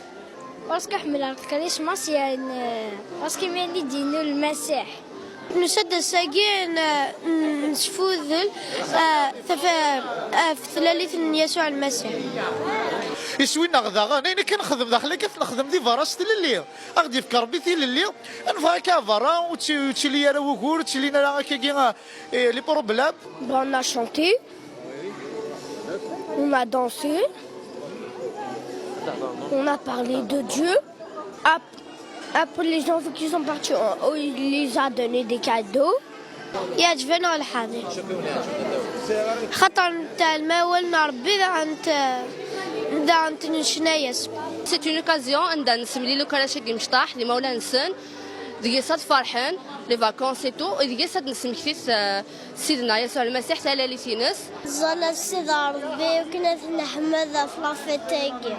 باسكو حمل الكريسماس يعني باسكو ملي دينو المسيح نسد الساقين نسفوذل في ثلاثة يسوع المسيح يسوينا غدا انا كنخدم داخل كيف نخدم دي فراس الليل اغدي في كربيتي الليل نفا كافرا وتشلي انا وكور تشلينا راه كاين لي بروبلام on a chanté on a dansé on a parlé de Dieu après les gens qui sont partis il les a donné des cadeaux يعجبنا الحاضر خاطر نتاع الماول ربي انت نشنايس سي اون اوكازيون عندنا نسملي لو كراشي مشطاح لي مولا نسن ديال صاد فرحان لي فاكونس اي تو ديال صاد نسمكتي سيدنا يسوع المسيح تالا لي تينس زال سيد ربي وكنا نحمد في لافيتاكي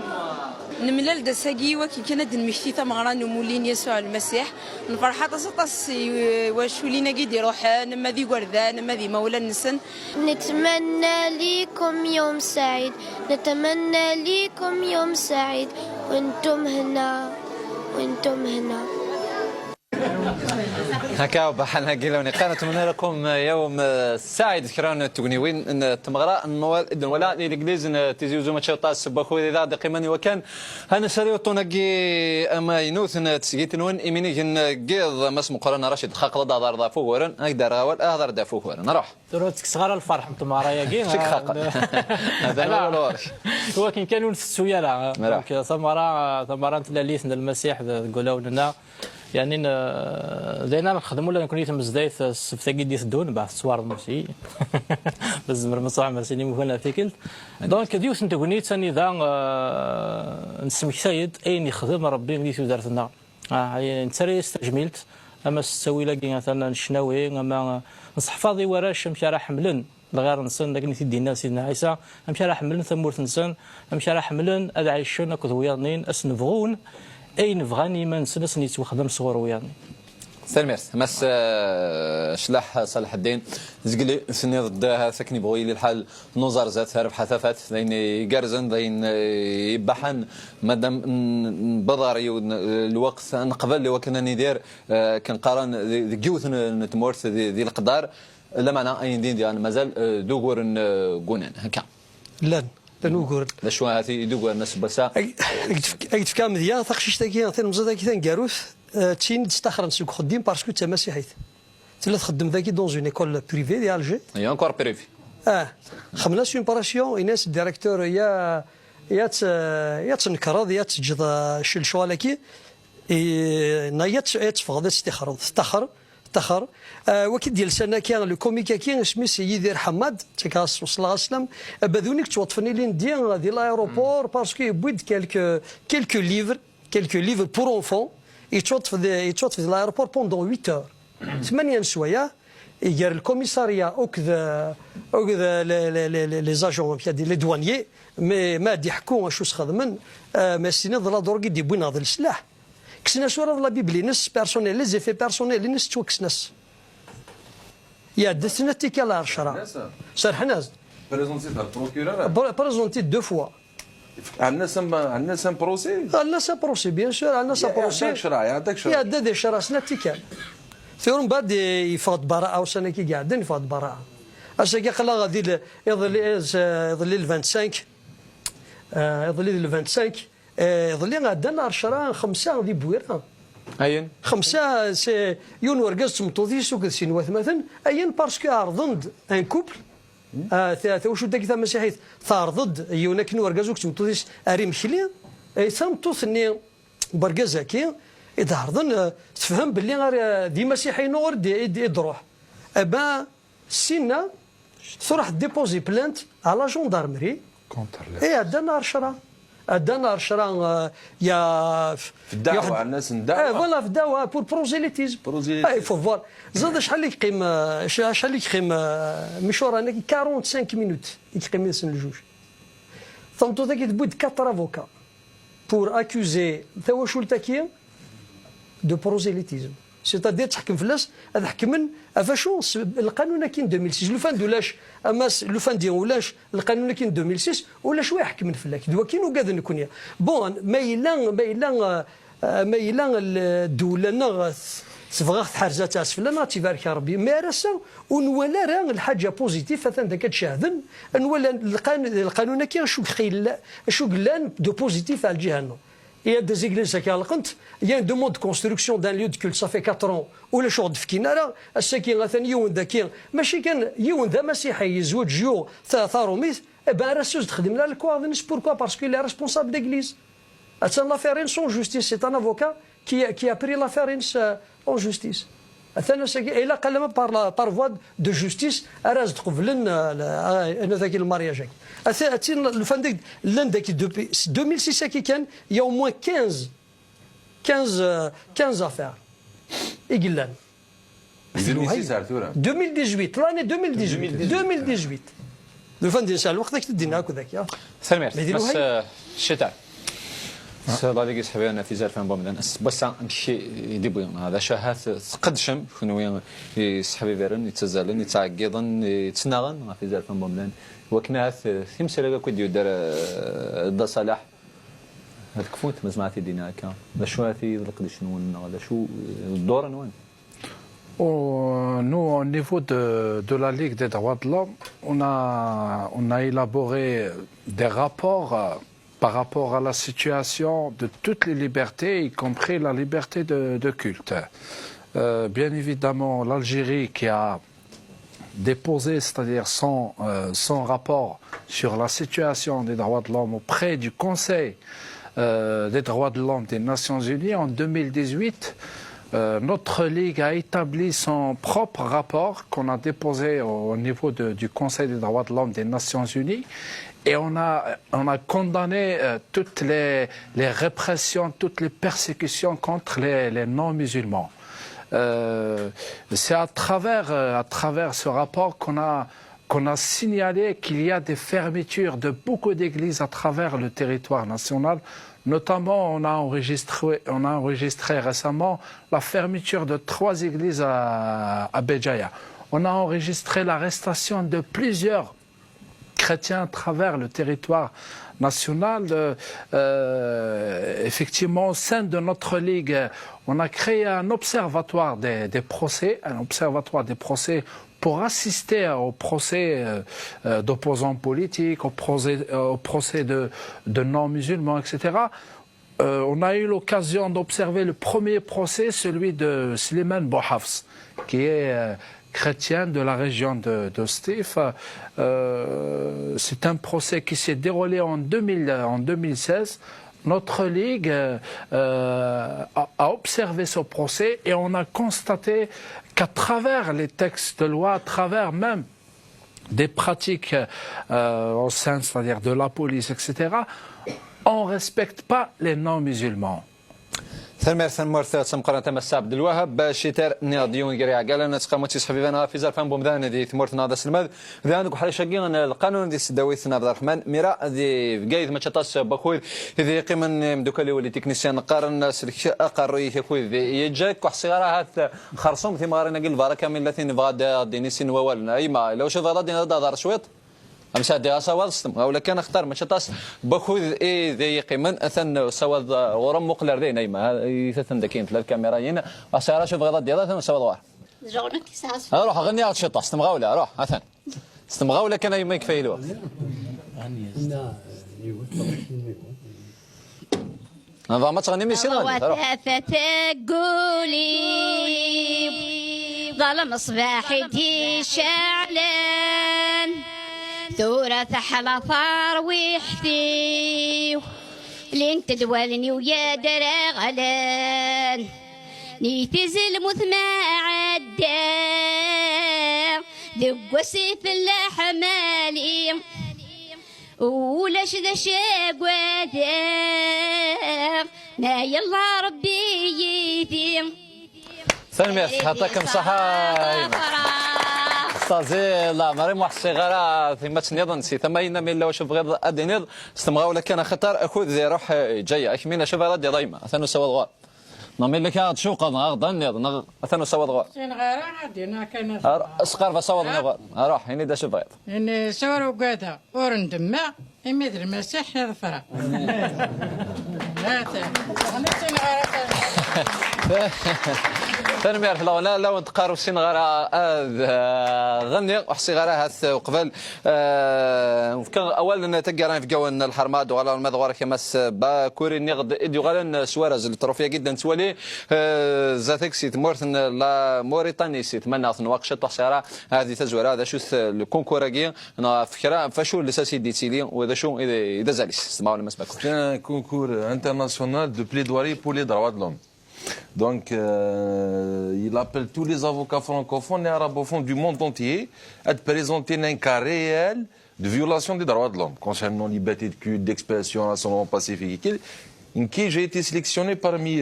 نملل دساقي وكي كانت نمشي ثمغران ومولين يسوع المسيح نفرحة تصطس واش ولينا قيد يروح نما ذي وردان نما ذي مولا نسن نتمنى لكم يوم سعيد نتمنى لكم يوم سعيد وانتم هنا هكا بحال هكا نتمنى لكم يوم سعيد كران تغنيوين تمغرا النوال ولا الانجليز تيزيوزو ما تشوطاس باخو اذا دقيماني وكان انا سريو طونغي اما ينوث تسجيت نون ايميني قيض مسمو قرانا رشيد خاق دار ضافو ورن اقدر غاول اهدر دافو ورن نروح تروتك صغار الفرح تمغرا ياكي شك خاق هذا هو كان كانوا السويا لا ثمره تلاليث المسيح قولوا لنا يعني زينا نخدموا ولا نكون يتم زدايت السفتاكي ديال الدون بعد الصوار الموسي بس مصاع مرسيني مفنا فيكل دونك ديوس انت كوني ثاني ذا نسمك سيد اين يخدم ربي اللي دارتنا نتري استجملت اما تسوي لكي مثلا الشناوي اما نصحفاضي وراش مشى راه حملن غير نسن داك اللي تدينا سيدنا عيسى مشى راه حملن ثمورت نسن مشى راه حملن ادعيشون كذويرنين اسنفغون اي نبغاني ما نسنس نيت وخدم صغور ويانا سلميرت مس شلاح صلاح الدين زقلي سني ضدها سكني بغوي لي الحال نوزار زات هرب حثافات لين يقرزن لين يبحن مادام بضاري الوقت نقبل اللي وكنا ندير كنقارن جيوث نتمورث ذي القدار لا معنى اي دين ديال مازال دوغور قونان هكا لا نوغور لا شو هاتي دوغور الناس بسا اكتف كامل ديال ثقشيش تاكي ثين مزاد كي تنقاروث تشين تستخرج سوق خديم باسكو تا مسيحيت تلا تخدم ذاكي دون اون ايكول بريفي ديال الجي هي انكور بريفي خمنا سون باراسيون الناس الديريكتور يا تنكرض يا تجد شلشوالكي نايت يتفقد تخر وكي ديال سنه كان لو كوميكا كي اسمي سيدي حماد تكاس صلى الله عليه وسلم بذونيك توطفني لين ديال لايروبور باسكو بويد كيلكو ليفر بور انفون يتوطف في لايروبور بوندون 8 اور 8 سوايع يجر الكوميساريا اوكذا لي زاجون لي دوانيي مي ما يحكوا واش خدمن ما سينا لا دوركي دي بوين هذا السلاح كسنا صوره لا بيبلي نس بيرسونيل لي زيفي بيرسونيل نس توكسنس يا دسنتي كلا 10 سرحناز بريزونتي تاع البروكيرور بريزونتي 2 فوا عندنا سان بروسي عندنا سان بروسي بيان سور عندنا سان بروسي يعطيك شرع يا دي شرع سنتي كان ثم بعد يفاض براءة وسنة كي قاعدين يفاض براءة أشياء كي خلا غادي يظل 25 يظل 25 يظل غادنا 10 5 غادي بويرة أين 5 سي يون ورقاز تمطوذيس وكذا سينوات مثلا أين باسكو عرضند ان كوبل ثلاثة وشو داك ثما مسيحيت ثارضد يونا كنو ورقاز تمطوذيس أري مشلي ثمطوثني برقاز كي إذا عرضن تفهم باللي غير دي مسيحي نور دي دروح أبا سينا تروح ديبوزي بلانت على جوندارمري إيه عندنا 10 عندنا 10 يا في الدعوة الناس ندعوة فوالا في الدعوة بور بروزيليتيزم اي فو فوار زاد شحال يقيم مشوار انا 45 مينوت يقيم يسن الجوج ثم تو ذاك تبود 4 افوكا بور اكوزي توا شو التاكيه دو بروزيليتيزم سيتادير تحكم فلاس هذا حكمن افاشو القانون كاين 2006 لو فان دولاش اما لو فان ديال ولاش القانون كاين 2006 ولا شويه حكمن فلاك دوا كاين وكاد نكون بون ما الا الدوله تبغى تحرزها تاع سفلا تبارك ربي ما راسا ونولا راه الحاجه بوزيتيف مثلا ذاك تشاهدن نولا القانون كاين شو قلان دو بوزيتيف على الجهه. Il y a des églises qui il y a une demande de construction d'un lieu de culte, ça fait 4 ans. ولا شغل فكينا راه الساكن مثلا يون ذاك ماشي كان يون ذا مسيحي يزوج جو ثاروميث بان راسوس تخدم لها الكوارنس بوركوا باسكو لي ريسبونسابل ديغليز. اتسان لافيرين سون جوستيس سي ان افوكا كي ا بري لافيرين اون جوستيس. اثنا ساكي الا قال بار فوا دو جوستيس راز تقبلن انا ذاك المارياج. أتين الفندق لان داك 2006 كي كان يا او موان 15 افير يقلان 2018 لاني 2018 الفندق سال الوقت ذاك تدينا هكا ذاك سلمير بس الشتاء الله يقيس حبيبنا في زال فان بومدان بس نمشي يديبو هذا شهات تقدشم شنو يسحبي فيرن يتزالن يتعقيضن يتناغن في زال فان بومدان وكناث ثمسلا كود يدار دا صلاح هذاك كفوت مزمعتي دينا هكا لا شو هاتي القدش نون ولا شو الدور نون. Nous, au niveau de la Ligue des droits de l'homme, on a élaboré des rapports par rapport à la situation de toutes les libertés, y compris la liberté de culte. Bien évidemment, l'Algérie qui a déposé, c'est-à-dire son rapport sur la situation des droits de l'homme auprès du Conseil des droits de l'homme des Nations Unies en 2018, notre Ligue a établi son propre rapport qu'on a déposé au niveau du Conseil des droits de l'homme des Nations Unies et on a condamné toutes les répressions, toutes les persécutions contre les non-musulmans. C'est à travers ce rapport qu'on a signalé qu'il y a des fermetures de beaucoup d'églises à travers le territoire national. Notamment, on a enregistré récemment la fermeture de 3 églises à Béjaïa. On a enregistré l'arrestation de plusieurs chrétiens à travers le territoire national. Effectivement, au sein de notre Ligue, on a créé un observatoire des procès, pour assister au procès d'opposants politiques, au procès de non-musulmans, etc. On a eu l'occasion d'observer le premier procès, celui de Slimane Bouhafs, qui est chrétien de la région de Stif. C'est un procès qui s'est déroulé en 2016. Notre Ligue a observé ce procès et on a constaté qu'à travers les textes de loi, à travers même des pratiques au sein, c'est-à-dire de la police, etc., on ne respecte pas les non-musulmans. ثمرث مقارنة مع عبد الوهاب شتار نياديون قريع قال انا تقاموتيس حبيبنا في زرفان بومدان دي ثمرث ناض السلماد ذان وحال شاقين القانون دي سداويت عبد الرحمن ميرا دي قايد ما تشطاس بخويد ذي قيمن مدوكالي ولي تكنيسيان قارن سلك اقري خويد يجاك وحصيرا هات خرصوم في مارنا قل بارك من الذين فغاد دينيسين ووالنا اي ما لو شوف غادي دار شويط امسا دي سواد استم ولا كان اختار ما تشطاس بخوذ اي ذي قيمن اثن سواد ورم مقلر ذي نايمه يثن دكين في الكاميرا هنا وسارا شوف غلط ديال ثم سواد وار روح غني على الشطه استمغاوله روح اثن استمغاوله كان يما يكفي له نظام تغني ميسي غني قولي ظلم صباحي شعلان ثورة حلا ثرويحتي لين تدوالني ويا درا غلان نيتز المثمى عدا دق وسيف اللحمالي ولا شذا شاقوادا ما يلا ربي يثيم سلمي حطاكم صحة استاذي لا مريم واحد الصغيره ثم تنيض نسي ثم من لو شوف غير ادينيض استمغاو لك انا خطر اخذ ذي روح جايه اكمينا شوف رادي ضيمه ثانو سوا ضغط نمي لك هاد شو قض نغ ثانو سوا ضغط سين غير عندنا كاين اسقر فصوض نغ اروح هني دا شوف غير ان سور وقاده ورندما يمد المسيح يظفر لا سين غير ثاني يعرف لو تقارب سين غير غني وحسي غير هاث وقبل اولا تقرا في جوان الحرماد وغلا المذغور كماس باكوري نغد اديو غالا سوارز التروفيه جدا سوالي زاتك سيت مورثن لا موريتاني سيت مناث نواقشه تحصيرا هذه تزوير هذا شو الكونكوراكي انا فكره فشو لساسي ديتيلي وهذا شو اذا زاليس اسمعوا لما سباكو un concours international de plaidoirie pour les droits de l'homme. Donc, il appelle tous les avocats francophones et arabophones du monde entier à présenter un cas réel de violation des droits de l'homme concernant liberté de culte, d'expression, rassemblement pacifique. En qui j'ai été sélectionné parmi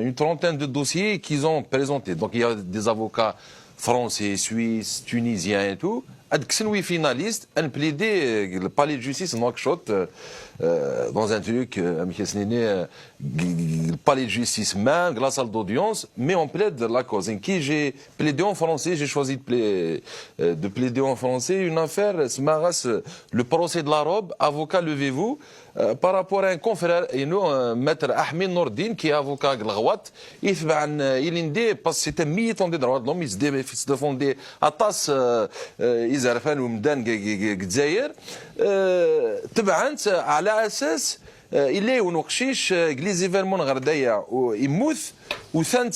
une trentaine de dossiers qu'ils ont présentés. Donc, il y a des avocats français, suisses, tunisiens et tout. Adksenoui finaliste, un plaidé le palais de justice en Nouakchott dans un truc, le palais de justice même, la salle d'audience, mais on plaide la cause. En qui j'ai plaidé en français, j'ai choisi de plaider en français une affaire, le procès de la robe, avocat levez-vous, par rapport à un confrère et nous, maître Ahmed Nourdine, qui est avocat Glawat, il indé, parce que c'est un militant des droits de l'homme, il se défendait à tasse, إزارفان ومدان جزائر تبعا على أساس إلي ونقشيش جليزي فيرمون غردايا ويموت وثانت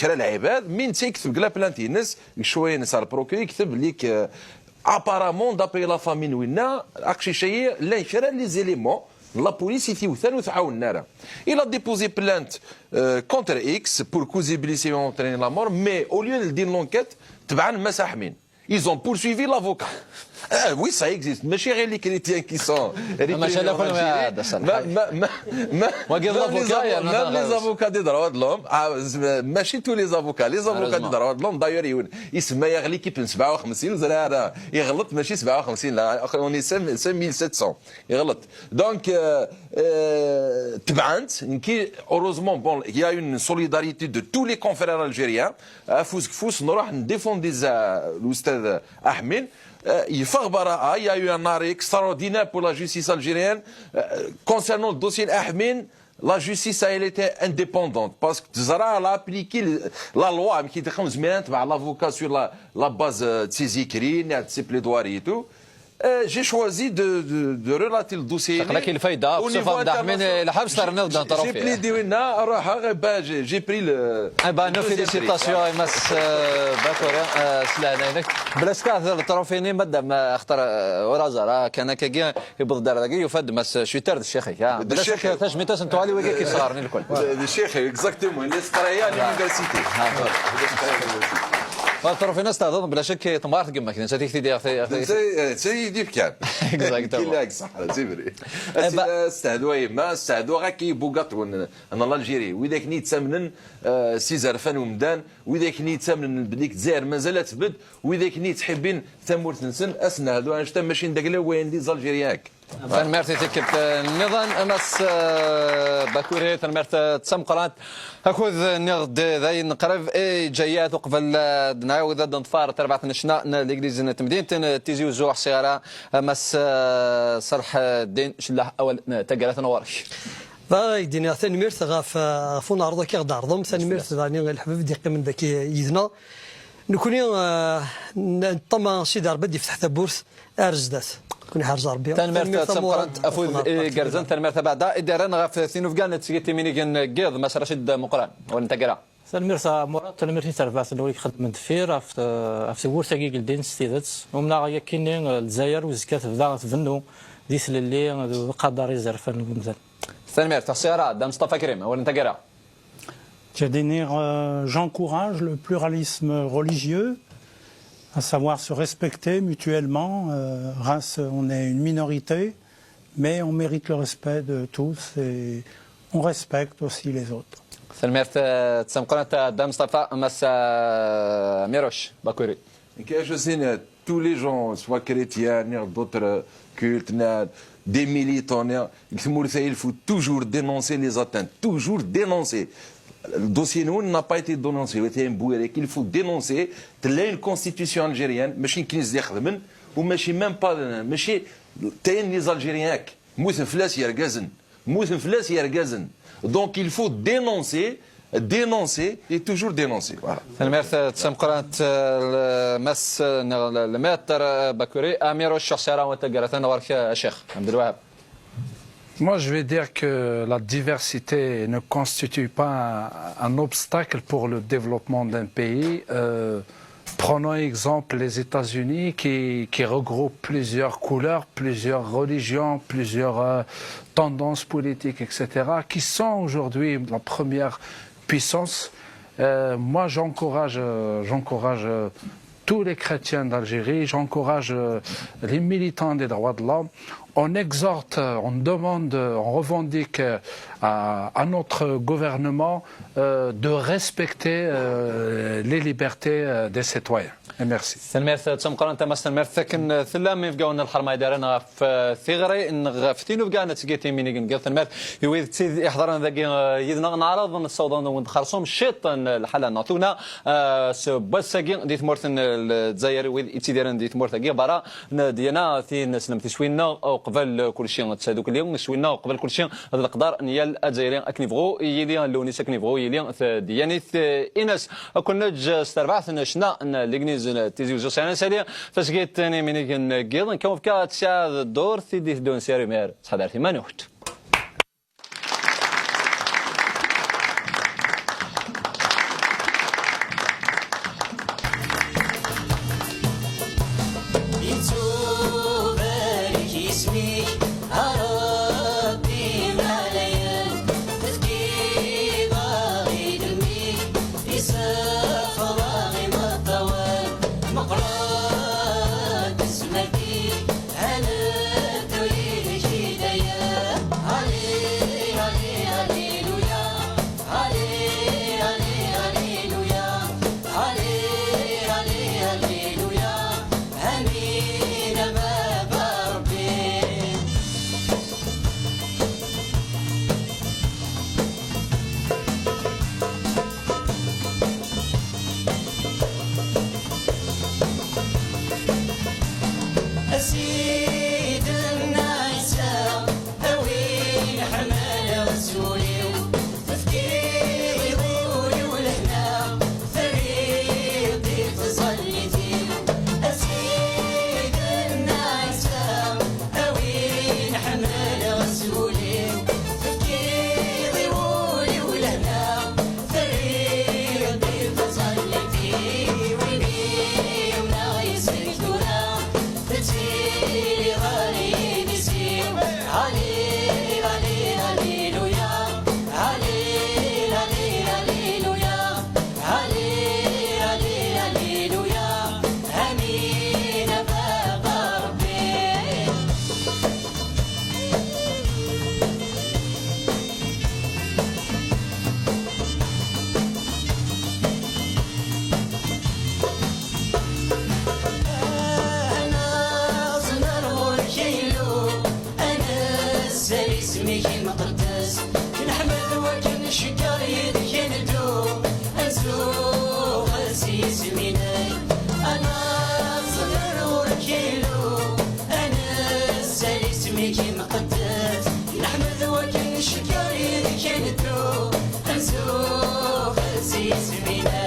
كرا العباد من تيكتب كلا بلانتي الناس شويه نسار بروكي يكتب ليك ابارامون دابري لا فامي وينا اكشي شيء لا كرا لي زيليمون la police ici il a déposé plainte contre X pour causer blessé et entraîner la mort mais au lieu de dire l'enquête تبعا مساحمين ils ont poursuivi l'avocat. Oui, ça existe. Mais chez les chrétiens qui sont même les avocats des droits de l'homme, ماشي tous les avocats des droits de l'homme d'ailleurs يسمى يغلي كيف 57 وزرا يغلط ماشي 57 لا on est 5700 يغلط. Donc تبعت كي heureusement bon il y a une solidarité de tous les confrères algériens. فوس نروح نديفوندي الاستاذ احمد il y a eu un arrêt extraordinaire pour la justice algérienne. Concernant le dossier Ahmed, la justice a été indépendante parce que Zara a appliqué la loi qui était l'avocat sur la base de ses écrits, de ses plaidoiries et tout. J'ai choisi de relater le dossier au niveau international. J'ai plaidé j'ai pris le... nos félicitations Imas Bakora سلانينك بلاسكا الطرفيني مدام اختار ورازا كان كاكيا يبض دار يفد مس شويتر الشيخي بلاسكا تاش ميتاس انتو علي وكي صغارني الكل الشيخي اكزاكتومون اللي سقرايا لونيفرسيتي في ناس تظن بلا شك تمارت كما كنت تيك دي سيدي بكاب كلاك صح سيفري استهدوا ما استهدوا غاكي بوغات انا الجيري واذا كني تسمنن سيزار فان ومدان واذا كني تسمنن بديك تزاير مازال تبد واذا كني تحبين ثمورت نسن اسنا هذو انشتا ماشي نداك وين دي زالجيرياك تنمرتي تكت النظام امس باكوري تنمرت تسمقرات اخذ نغد ذي نقرب اي جيات وقبل نعاود نطفار تربعة نشنا الانجليز تمدين تيزي وزوح سيارة امس صرح الدين شله اول تقالات نورش دينا ثاني ميرث غاف فون عرضه كي غدا عرضهم ثاني ميرث ثاني الحبيب دقيق من ذاك يدنا نكوني طما سيدي ربي يفتح ثبورث ارزدات كوني حارز ربي تنمرت تسمقرات افوز قرزن تنمرت بعد ادارن غاف ثينوف كان تسيتي مينيكن قيض ما رشد مقران ولا تقرا تنمرت مرات تنمرت ترفع نوري خدمة دفير في ورثة كي قلدين ستيدات ومنا يكيني الجزائر وزكات في تفنو ديس اللي قدر يزرف المزال تنمرت السيارة دا مصطفى كريم ولا تقرا J'encourage le pluralisme religieux, à savoir se respecter mutuellement. On est une minorité, mais on mérite le respect de tous et on respecte aussi les autres. تنمرت تسمقرات دا مصطفى مس ميروش باكوري Je sais, tous les gens, soit chrétiens, d'autres cultes, des militants, il faut toujours dénoncer les atteintes, toujours dénoncer. Le dossier nous n'a pas été dénoncé, il faut dénoncer une constitution algérienne, ماشي كنيز يخدمن وماشي même pas ماشي تاين les Algériens موثن فلاس يرقزن موثن فلاس يرقزن donc il faut dénoncer et toujours dénoncer. تنمرت تسمقرات مس الماتر باكوري امير الشخصيرة وتقرات نورك الشيخ عبد الوهاب. Moi, je vais dire que la diversité ne constitue pas un obstacle pour le développement d'un pays. Prenons exemple les États-Unis qui regroupent plusieurs couleurs, plusieurs religions, plusieurs tendances politiques, etc., qui sont aujourd'hui la première puissance. Moi, j'encourage tous les chrétiens d'Algérie, j'encourage les militants des droits de l'homme. On exhorte, on demande, on revendique à notre gouvernement de respecter les libertés des citoyens. Et merci. تنمرت تسمقرا انت مثلا مرثكن ثلام يفقاون الحرمه دارنا في ثغري نغفتينو بقانا تسقيتي ميني نقول تنمرت يويد تسيد يحضرنا ذاك يدنا نعرض الصوضان ونخرصهم الشيطان الحاله نعطونا بساقين ديت مورثن الجزائر ويد تيديرن ديت مورثا برا ديانا ثين سلمتي شوينا او قبل كل شيء تسادوك اليوم شوينا قبل كل شيء هذا القدر نيال الجزائريين اكنيفغو يلي لوني سكنيفغو يلي ديانيت انس كنا استربعت شنا ليغنيز تيزي وزو سنه ساليه فسقيت ثاني ميني كن كون فكا تسع الدور تيدي دون سيري مير صدرتي ما نوت مقدس نحمد وكن شكر يدك ندو أنزو غسيس مني أنا صغر وركيلو أنا سالس ميكي مقدس نحمد وكن شكر يدك ندو أنزو غسيس مني